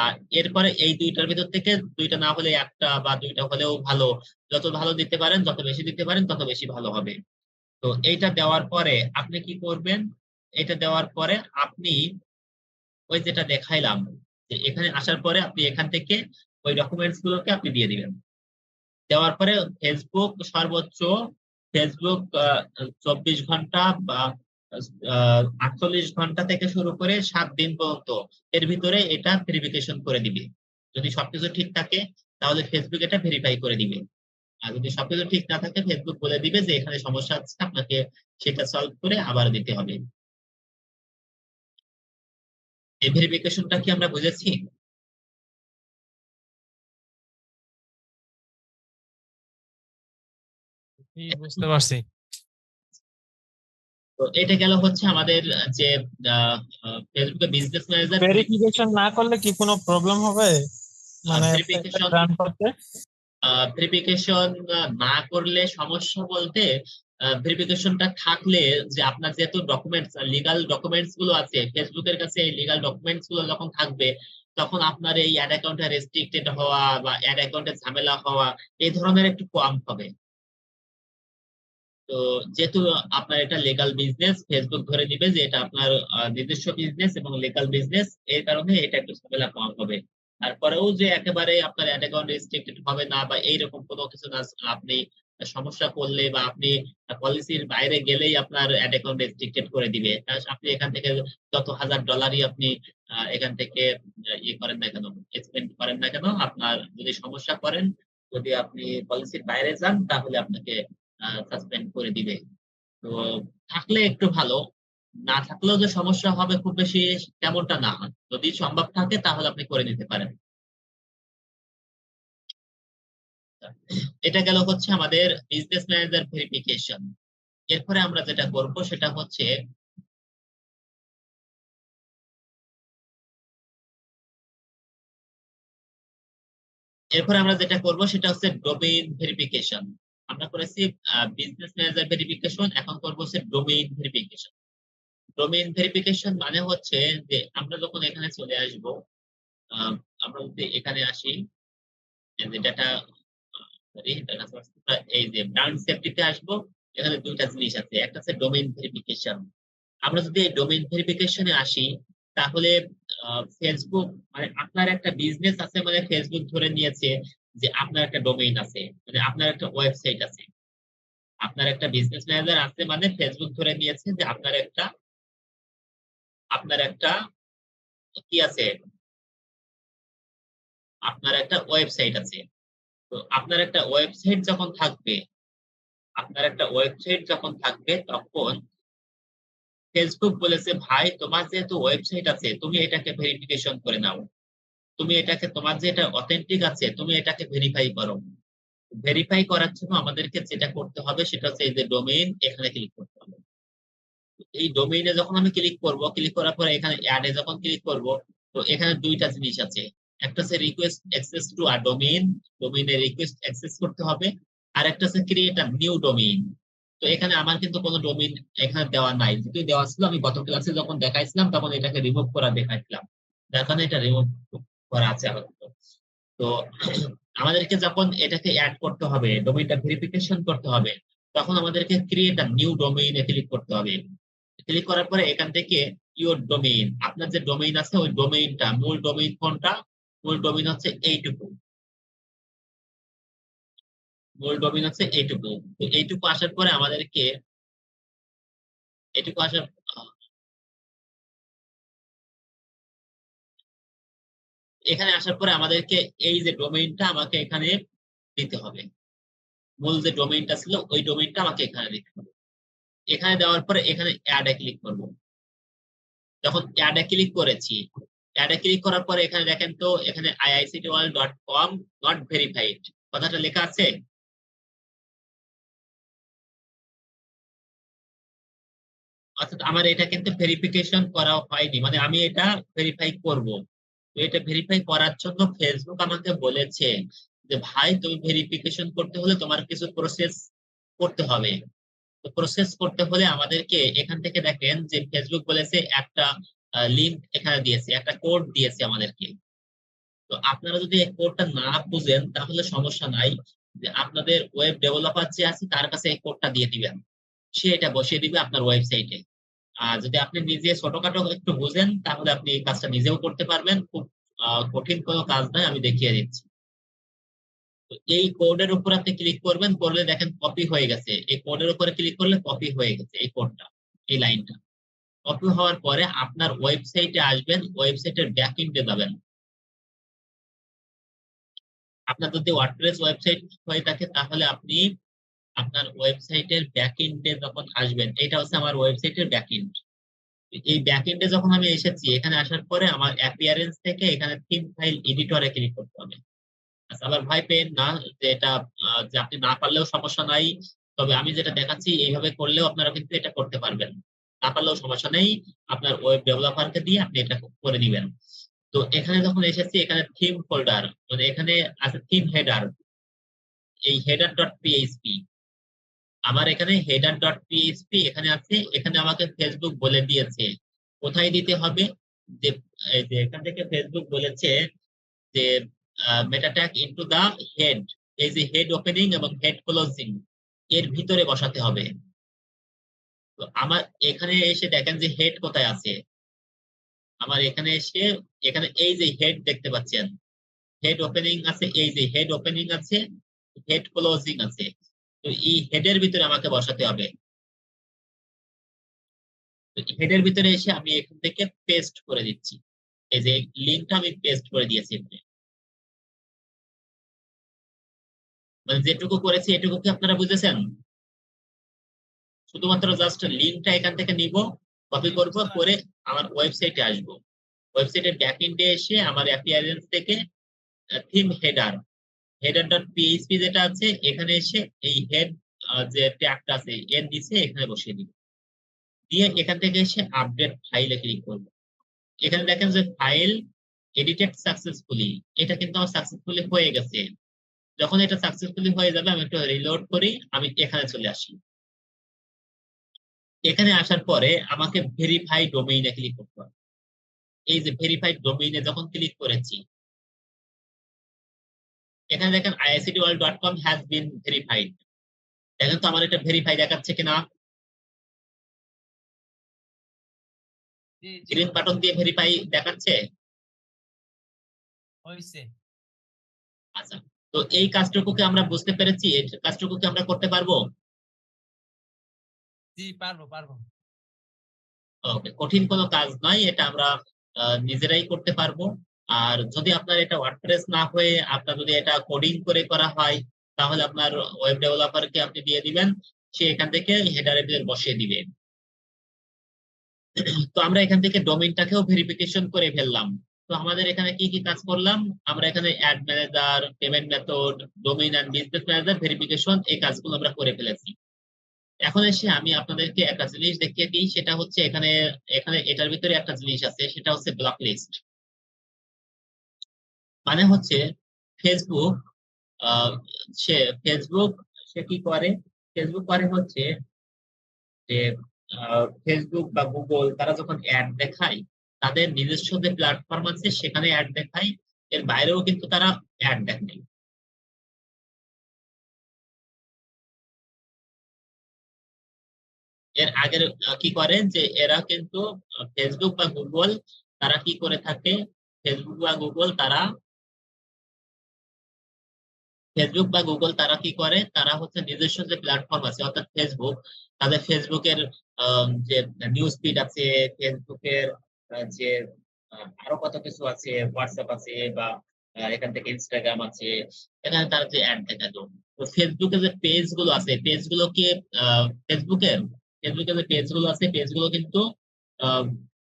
আর এরপরে এই 2টার ভিতর থেকে 2টা না হলে 1টা বা 2টা হলেও ভালো। যত ভালো দিতে পারেন, যত বেশি দিতে পারেন তত বেশি ভালো হবে। তো এইটা দেওয়ার পরে আপনি কি করবেন? এটা দেওয়ার পরে আপনি ওই যেটা দেখাইলাম, যে এখানে আসার পরে আপনি এখান থেকে ওই ডকুমেন্টস গুলোকে আপনি দিয়ে দিবেন। দেওয়ার পরে ফেসবুক সর্বোচ্চ, ফেসবুক 24 ঘন্টা বা 48 ঘন্টা থেকে শুরু করে 7 দিন পর্যন্ত এর ভিতরে এটা ভেরিফিকেশন করে দিবে। যদি সবকিছু ঠিক থাকে তাহলে ফেসবুক এটা ভেরিফাই করে দিবে। আর যদি সবকিছু ঠিক না থাকে ফেসবুক বলে দিবে যে এখানে সমস্যা আছে, আপনাকে সেটা সলভ করে আবার দিতে হবে। এই ভেরিফিকেশনটা কি আমরা বুঝেছি? বুঝতে পারছি। তো এটা গেল হচ্ছে আমাদের যে ফেসবুকে বিজনেস ম্যানেজার ভেরিফিকেশন না করলে কি কোনো প্রবলেম হবে মানে ভেরিফিকেশন। রান করতে? ভেরিফিকেশন না করলে সমস্যা বলতে, ভেরিফিকেশনটা থাকলে যে আপনার যেহেতু ডকুমেন্টস, লিগাল ডকুমেন্টস গুলো আছে ফেসবুকের কাছে, এই লিগাল ডকুমেন্টস গুলো যখন থাকবে তখন আপনার এই অ্যাড অ্যাকাউন্টে রেস্ট্রিক্টেড হওয়া বা অ্যাড অ্যাকাউন্টে ঝামেলা হওয়া এই ধরনের একটু কম হবে। তো যেহেতু আপনার এটা লিগ্যাল বিজনেস, ফেসবুক ধরে নিবে যে এটা আপনার নিজস্ব বিজনেস এবং লিগ্যাল বিজনেস, এর কারণে এটা একটু ঝামেলা কম হবে। তারপরেও যে একেবারে আপনার অ্যাড অ্যাকাউন্ট রেস্ট্রিক্টেড হবে না বা এইরকম কোনো কিছু না, আপনি সমস্যা করলে বা আপনি পলিসির বাইরে গেলেই আপনার অ্যাড অ্যাকাউন্ট রেস্ট্রিক্টেড করে দিবে। আপনি এখান থেকে যত $1000 আপনি এখান থেকে ইয়ে করেন না কেন, স্পেন্ড করেন না কেন, আপনার যদি সমস্যা করেন, যদি আপনি পলিসির বাইরে যান, তাহলে আপনাকে সাসপেন্ড করে দিবে। তো থাকলে একটু ভালো, না থাকলেও যে সমস্যা হবে খুব বেশি তেমনটা না। যদি সম্ভব থাকে তাহলে আপনি করে নিতে পারেন। এটা গেল হচ্ছে আমাদের বিজনেস ম্যানেজার ভেরিফিকেশন। এরপরে আমরা যেটা করব সেটা হচ্ছে ডোমেইন ভেরিফিকেশন। আমরা করেছি বিজনেস ম্যানেজার ভেরিফিকেশন, এখন করব হচ্ছে ডোমেইন ভেরিফিকেশন। ডোমেইন ভেরিফিকেশন মানে হচ্ছে যে আমরা যখন এখানে চলে আসব, আহ, আমরা যদি এখানে আসি, এই যে ডাটা এই যে ব্র্যান্ড সেফটিতে আসবো, এখানে দুইটা জিনিস আছে, একটা হচ্ছে ডোমেইন ভেরিফিকেশন। আমরা যদি এই ডোমেইন ভেরিফিকেশনে আসি, তাহলে ফেসবুক মানে আপনার একটা বিজনেস আছে, মানে ফেসবুক ধরে নিয়েছে যে আপনার একটা ডোমেইন আছে, মানে আপনার একটা ওয়েবসাইট আছে, আপনার একটা বিজনেস ম্যানেজার আছে, মানে ফেসবুক ধরে নিয়েছে যে আপনার একটা কি আছে, আপনার একটা ওয়েবসাইট আছে। তো আপনার একটা ওয়েবসাইট যখন থাকবে তখন ফেসবুক বলেছে, ভাই তোমার যেহেতু ওয়েবসাইট আছে, তুমি এটাকে ভেরিফিকেশন করে নাও, তুমি এটাকে, তোমার যে এটা অথেন্টিক আছে, তুমি এটাকে ভেরিফাই করো। ভেরিফাই করার জন্য আমাদেরকে যেটা করতে হবে সেটা হচ্ছে এই যে ডোমেইন, এখানে ক্লিক করতে হবে। এই ডোমেইনে যখন আমি ক্লিক করব, ক্লিক করার পরে এখানে অ্যাডে যখন ক্লিক করব, তো এখানে দুইটা জিনিস আছে, একটা হচ্ছে request access to a domain, ডোমেইনের রিকোয়েস্ট অ্যাক্সেস করতে হবে, আর একটা হচ্ছে ক্রিয়েট আ নিউ ডোমেইন। তো এখানে আমার কিন্তু কোনো ডোমেইন এখানে দেওয়া নাই, যদি দেওয়া ছিল আমি গত ক্লাসে যখন দেখাইছিলাম তখন এটাকে রিমুভ করা দেখাইছিলাম, এখন এটা রিমুভ করা আছে আপাতত। তো আমাদেরকে যখন এটাকে অ্যাড করতে হবে, ডোমেইনটা ভেরিফিকেশন করতে হবে, তখন আমাদেরকে ক্রিয়েট আ নিউ ডোমেইনে ক্লিক করতে হবে। ক্লিক করার পরে এখান থেকে ইউর ডোমেইন, আপনার যে ডোমেইন আছে ওই ডোমেইনটা, মূল ডোমেইন কোনটা, মূল ডোমেইন হচ্ছে এইটুকু, মূল ডোমেইন হচ্ছে এইটুকু। তো এইটুকু আসার পরে আমাদেরকে, এইটুকু আসার এখানে আসার পরে আমাদেরকে এই যে ডোমেইনটা আমাকে এখানে দিতে হবে, মূল যে ডোমেইনটা ছিল ওই ডোমেইনটা আমাকে এখানে দিতে হবে। এখানে দেওয়ার পরে এখানে অ্যাডে ক্লিক করব। যখন অ্যাডে ক্লিক করেছি, অ্যাডে ক্লিক করার পরে এখানে দেখেন তো, এখানে iictworld.com নট ভেরিফাইড কথাটা লেখা আছে। অর্থাৎ আমার এটা কিন্তু ভেরিফিকেশন করা হয়নি, মানে আমি এটা ভেরিফাই করব। তো এটা ভেরিফাই করার জন্য ফেসবুক আমাকে বলেছে যে ভাই, তুমি ভেরিফিকেশন করতে হলে তোমার কিছু প্রসেস করতে হবে। তো প্রসেস করতে হলে আমাদেরকে এখান থেকে দেখেন যে ফেসবুক বলেছে একটা লিংক এখানে দিয়েছে, একটা কোড দিয়েছে আমাদেরকে। তো আপনারা যদি এই কোডটা না বুঝেন তাহলে সমস্যা নাই, যে আপনাদের ওয়েব ডেভেলপার যে আছে তার কাছে এই কোডটা দিয়ে দিবেন, সে এটা বসিয়ে দিবে আপনার ওয়েবসাইটে। আর যদি আপনি নিজে ছোটখাটো একটু বুঝেন তাহলে আপনি এই কাজটা নিজেও করতে পারবেন, খুব কঠিন কোনো কাজ নয়, আমি দেখিয়ে দিচ্ছি। তো এই কোডের উপর আপনি ক্লিক করবেন, করলে দেখেন কপি হয়ে গেছে, এই কোডের উপরে ক্লিক করলে কপি হয়ে গেছে এই কোডটা, এই লাইনটা কপি হওয়ার পরে আপনার ওয়েবসাইটে আসবেন, ওয়েবসাইটের ব্যাকএন্ডে যাবেন। আপনার যদি ওয়ার্ডপ্রেস ওয়েবসাইট হয়ে থাকে তাহলে আপনি আপনার ওয়েবসাইটের ব্যাকএন্ডে যখন আসবেন, এটা হচ্ছে আমার ওয়েবসাইটের ব্যাকএন্ড। এই ব্যাকএন্ডে যখন আমি এসেছি, এখানে আসার পরে আমার অ্যাপিয়ারেন্স থেকে এখানে থিম ফাইল এডিটরে ক্লিক করতে হবে। আচ্ছা, আবার ভয় পেন না যে এটা যে আপনি না পারলেও সমস্যা নাই, তবে আমি যেটা দেখাচ্ছি এইভাবে করলেও আপনারা কিন্তু এটা করতে পারবেন, না পারলেও সমস্যা নেই, আপনার ওয়েব ডেভেলপারকে দিয়ে আপনি এটা করে নিবেন। তো এখানে যখন এসেছি, এখানে থিম ফোল্ডার, মানে এখানে আছে থিম হেডার, এই হেডার ডট পিএইচপি, আমার এখানে হেডার ডট পিএইচপি এখানে আছে। এখানে আমাকে ফেসবুক বলে দিয়েছে কোথায় দিতে হবে, যে এই যে এখান থেকে ফেসবুক বলেছে যে meta tag into the head, এই যে হেড ওপেনিং এবং হেড ক্লোজিং, এর ভিতরে বসাতে হবে। তো আমার এখানে এসে দেখেন যে হেড কোথায় আছে। আমার এখানে এসে এখানে এই যে হেড দেখতে পাচ্ছেন, হেড ওপেনিং আছে, এই যে হেড ওপেনিং আছে, হেড ক্লোজিং আছে। তো এই হেডের ভিতরে আমাকে বসাতে হবে। হেডের ভিতরে এসে আমি এখান থেকে পেস্ট করে দিচ্ছি। এই যে লিঙ্কটা আমি পেস্ট করে দিয়েছি এখানে। মানে যেটুকু করেছি এটুকু কি আপনারা বুঝেছেন? শুধুমাত্র জাস্ট লিঙ্কটা এখান থেকে নিব, কপি করব, করে আমার ওয়েবসাইটে আসব। ওয়েবসাইটের ব্যাক এন্ডে এসে আমার অ্যাপিয়ারেন্স থেকে theme header, header dot PHP যেটা আছে, এখানে এসে এই হেড যে ট্যাগটা আছে এর নিচে এখানে বসিয়ে দিব। দিয়ে এখান থেকে এসে আপডেট ফাইলে ক্লিক করব। এখানে দেখেন যে ফাইল এডিটেড সাকসেসফুলি, এটা কিন্তু আমার সাকসেসফুলি হয়ে গেছে। যখন এটা সাকসেসফুলি হয়ে যাবে আমি একটু রিলোড করি, আমি এখানে চলে আসি। এখানে আসার পরে আমাকে ভেরিফাই ডোমেইনে ক্লিক করতে হবে। এই যে ভেরিফাইড ডোমেইনে যখন ক্লিক করেছি, এখানে দেখেন iictworld.com হ্যাজ বিন ভেরিফাইড। দেখেন তো আমার এটা ভেরিফাই দেখাচ্ছে কিনা। জি জি গ্রিন বাটন দিয়ে ভেরিফাই দেখাচ্ছে। হইছে। আচ্ছা, তো এই কাজটুকুকে আমরা বুঝতে পেরেছি, এই কাজটুকুকে আমরা করতে পারবো। জি পারবো পারবো। ওকে, কঠিন কোনো কাজ নয়, এটা আমরা নিজেরাই করতে পারবো। আর যদি আপনার এটা ওয়ার্ডপ্রেস না হয়ে আপনার যদি এটা কোডিং করে করা হয়, তাহলে আপনার ওয়েব ডেভেলপারকে আপনি দিয়ে দিবেন, সে এখান থেকে হেডারের ভিতর বসিয়ে দিবে। তো আমরা এখান থেকে ডোমেইনটাকেও ভেরিফিকেশন করে ফেললাম। তো আমাদের এখানে কি কি কাজ করলাম, আমরা এখানে ad manager, payment method, domain and business manager verification, এই কাজগুলো আমরা করে ফেলেছি। এখন এসে আমি আপনাদেরকে একটা জিনিস দেখিয়ে দিই, সেটা হচ্ছে এখানে এখানে এটার ভিতরে একটা জিনিস আছে, সেটা হচ্ছে ব্লক লিস্ট। মানে হচ্ছে ফেসবুক, আহ, সে ফেসবুক সে কি করে, ফেসবুক করে হচ্ছে যে ফেসবুক বা গুগল তারা যখন অ্যাড দেখায়, তাদের নিজস্ব যে প্ল্যাটফর্ম আছে সেখানে অ্যাড দেখায়, এর বাইরেও কিন্তু তারা অ্যাড দেখায়। এর আগের কি করে যে এরা কিন্তু ফেসবুক বা গুগল তারা কি করে থাকে, ফেসবুক বা গুগল তারা ফেসবুক বা গুগল তারা কি করে, তারা হচ্ছে নিজস্ব যে প্ল্যাটফর্ম আছে অর্থাৎ ফেসবুক, তাদের ফেসবুকের যে নিউজ ফিড আছে, ফেসবুকের যে আরো কত কিছু আছে, হোয়াটসঅ্যাপ আছে, বা এখান থেকে ইনস্টাগ্রাম আছে, এখানে তারা যে অ্যাড দেখাতো। তো ফেসবুকে যে পেজ গুলো আছে, পেজ গুলোকে ফেসবুকের ফেসবুকে যে পেজ গুলো আছে, পেজ গুলো কিন্তু আহ,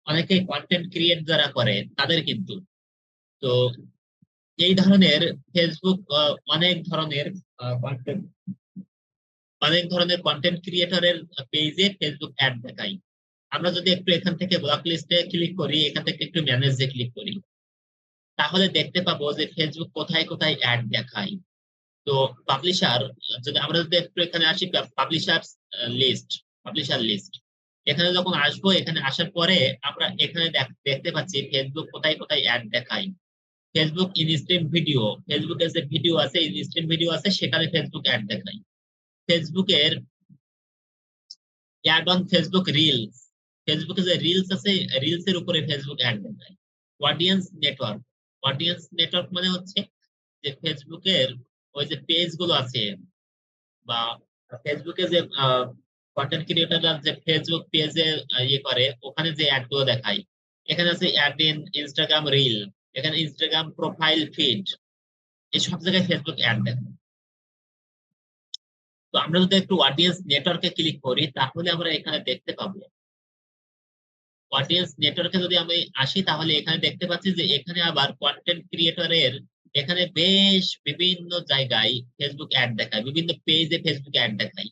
অনেকে কন্টেন্ট ক্রিয়েট যারা করে তাদের কিন্তু। তো এই ধরনের ফেসবুক কন্টেন্ট অনেক ধরনের কন্টেন্ট ক্রিয়েটরের পেজে ফেসবুক অ্যাড দেখায়। আমরা যদি একটু এখান থেকে ব্লক লিস্টে ক্লিক করি, এখান থেকে একটু ম্যানেজে ক্লিক করি, তাহলে দেখতে পাবো যে ফেসবুক কোথায় কোথায় অ্যাড দেখায়। তো পাবলিশার, যদি আমরা যদি একটু এখানে আসি, পাবলিশার লিস্ট, পাবলিশার লিস্ট, এখানে যখন আসবো, এখানে আসার পরে আমরা এখানে দেখতে পাচ্ছি ফেসবুক কোথায় কোথায় অ্যাড দেখায়। ফেসবুক ইনস্ট্রিম ভিডিও, ফেসবুকের যে ভিডিও আছে, ইনস্ট্রিম ভিডিও আছে, সেখানে ফেসবুক অ্যাড দেখায়। ফেসবুকের অ্যাড অন ফেসবুক রিলস, ফেসবুকে যে রিলস আছে, রিলস এর উপরে ফেসবুক অ্যাড দেখায়। অডিয়েন্স নেটওয়ার্ক, অডিয়েন্স নেটওয়ার্ক মানে হচ্ছে যে ফেসবুকের ওই যে পেজ গুলো আছে, বা ফেসবুকে যে কন্টেন্ট ক্রিয়েটররা যে ফেসবুক পেজে ইয়ে করে, ওখানে যে অ্যাড গুলো দেখায়। এখানে আছে অ্যাড ইন ইনস্টাগ্রাম রিল, এখানে ইনস্টাগ্রাম প্রোফাইল ফিড, এই সব জায়গায় ফেসবুক অ্যাড দেখায়। তো আমরা যদি একটু অডিয়েন্স নেটওয়ার্কে ক্লিক করি, তাহলে আমরা এখানে দেখতে পাবো, অডিয়েন্স নেটওয়ার্কে যদি আমি আসি, তাহলে এখানে দেখতে পাচ্ছি যে এখানে আবার কন্টেন্ট ক্রিয়েটরের এখানে বেশ বিভিন্ন জায়গায় ফেসবুক অ্যাড দেখায়, বিভিন্ন পেজে ফেসবুক অ্যাড দেখায়।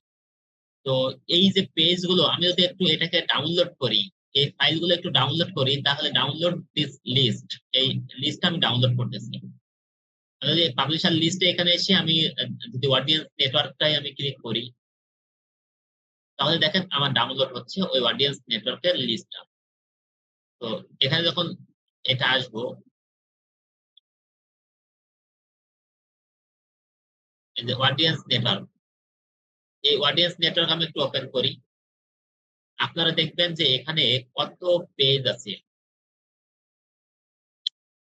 তো এই যে পেজ গুলো আমি যদি একটু এটাকে ডাউনলোড করি, এই ফাইলগুলো একটু ডাউনলোড করি, তাহলে ডাউনলোড দিস লিস্ট, এই লিস্ট আমি ডাউনলোড করতেছি। আমি যদি পাবলিশার লিস্টে এখানে এসে আমি যদি অডিয়েন্স নেটওয়ার্কটাই আমি ক্লিক করি, তাহলে দেখেন আমার ডাউনলোড হচ্ছে ওই অডিয়েন্স নেটওয়ার্কের লিস্টটা। তো এখানে যখন এটা আসবো, এই যে অডিয়েন্স নেটওয়ার্ক, এই অডিয়েন্স নেটওয়ার্ক আমি একটু ওপেন করি। আপনারা দেখবেন যে এখানে কত পেজ আছে।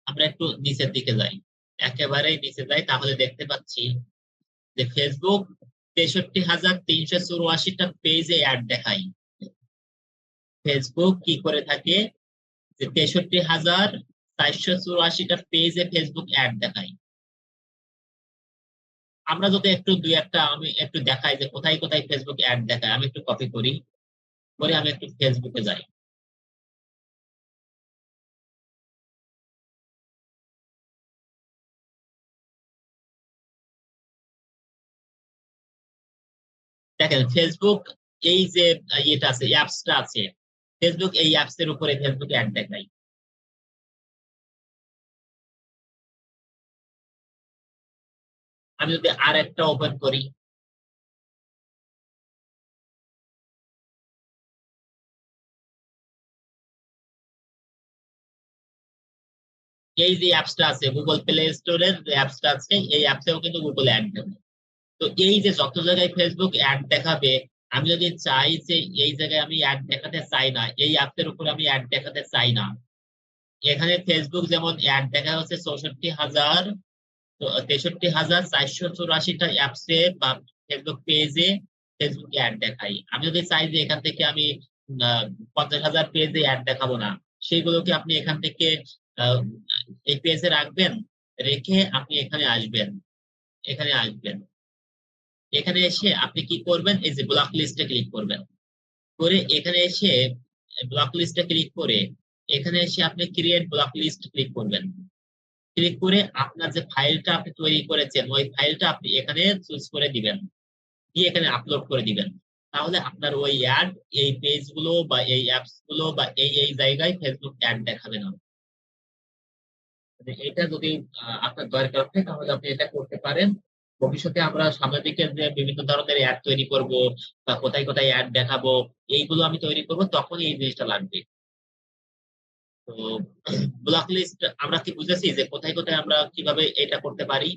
আমরা একটু নিচের দিকে যাই, একেবারেই নিচে যাই, তাহলে দেখতে পাচ্ছি যে ফেসবুক 63,384টা পেজে অ্যাড দেখায়। ফেসবুক কি করে থাকে যে 63,484টা পেজে ফেসবুক অ্যাড দেখায়। আমরা যদি একটু দুই একটা আমি একটু দেখাই যে কোথায় কোথায় ফেসবুক অ্যাড দেখায়, আমি একটু কপি করি, করে আমি একটু ফেসবুকে যাই। দেখেন ফেসবুক এই যে ইয়েটা আছে, অ্যাপসটা আছে, ফেসবুক এই অ্যাপস এর উপরে ফেসবুক অ্যাড দেখায়। আমি যদি আর একটা ওপেন করি, এই যে অ্যাপসটা আছে গুগল প্লে স্টোরের যে অ্যাপসটা আছে, এই অ্যাপসেও কিন্তু গুগল অ্যাড দেবে। তো এই যে যত জায়গায় ফেসবুক অ্যাড দেখাবে, আমি যদি চাই যে এই জায়গায় আমি অ্যাড দেখাতে চাই না, এই অ্যাপসের উপর আমি অ্যাড দেখাতে চাই না, এখানে ফেসবুক যেমন অ্যাড দেখা হচ্ছে 63,484টা অ্যাপসে বা ফেসবুক পেজে ফেসবুক অ্যাড দেখাই। আমি যদি চাই যে এখান থেকে আমি 50,000 পেজে অ্যাড দেখাবো না, সেইগুলোকে আপনি এখান থেকে আহ, এই পেজে রাখবেন, রেখে আপনি এখানে আসবেন, এখানে আসবেন, এখানে এসে আপনি কি করবেন, এই যে ব্লক লিস্টে ক্লিক করবেন, করে এখানে এসে ব্লক লিস্টে ক্লিক করে এখানে এসে আপনি ক্রিয়েট ব্লক লিস্ট ক্লিক করবেন। ক্লিক করে আপনার যে ফাইলটা আপনি তৈরি করেছেন ওই ফাইলটা আপনি এখানে চুজ করে দিবেন, দিয়ে এখানে আপলোড করে দিবেন। তাহলে আপনার ওই অ্যাড এই পেজ গুলো বা এই অ্যাপস গুলো বা এই জায়গায় ফেসবুক অ্যাড দেখাবে না। মানে এটা যদি আপনার দরকার হয় তাহলে আপনি এটা করতে পারেন। ভবিষ্যতে আমরা সামনের দিকে যে বিভিন্ন ধরনের অ্যাড তৈরি করব বা কোথায় কোথায় অ্যাড দেখাবো, এইগুলো আমি তৈরি করব, তখন এই জিনিসটা লাগবে। তো ব্লক লিস্ট আমরা কি বুঝেছি যে কোথায় কোথায় আমরা কিভাবে এটা করতে পারি।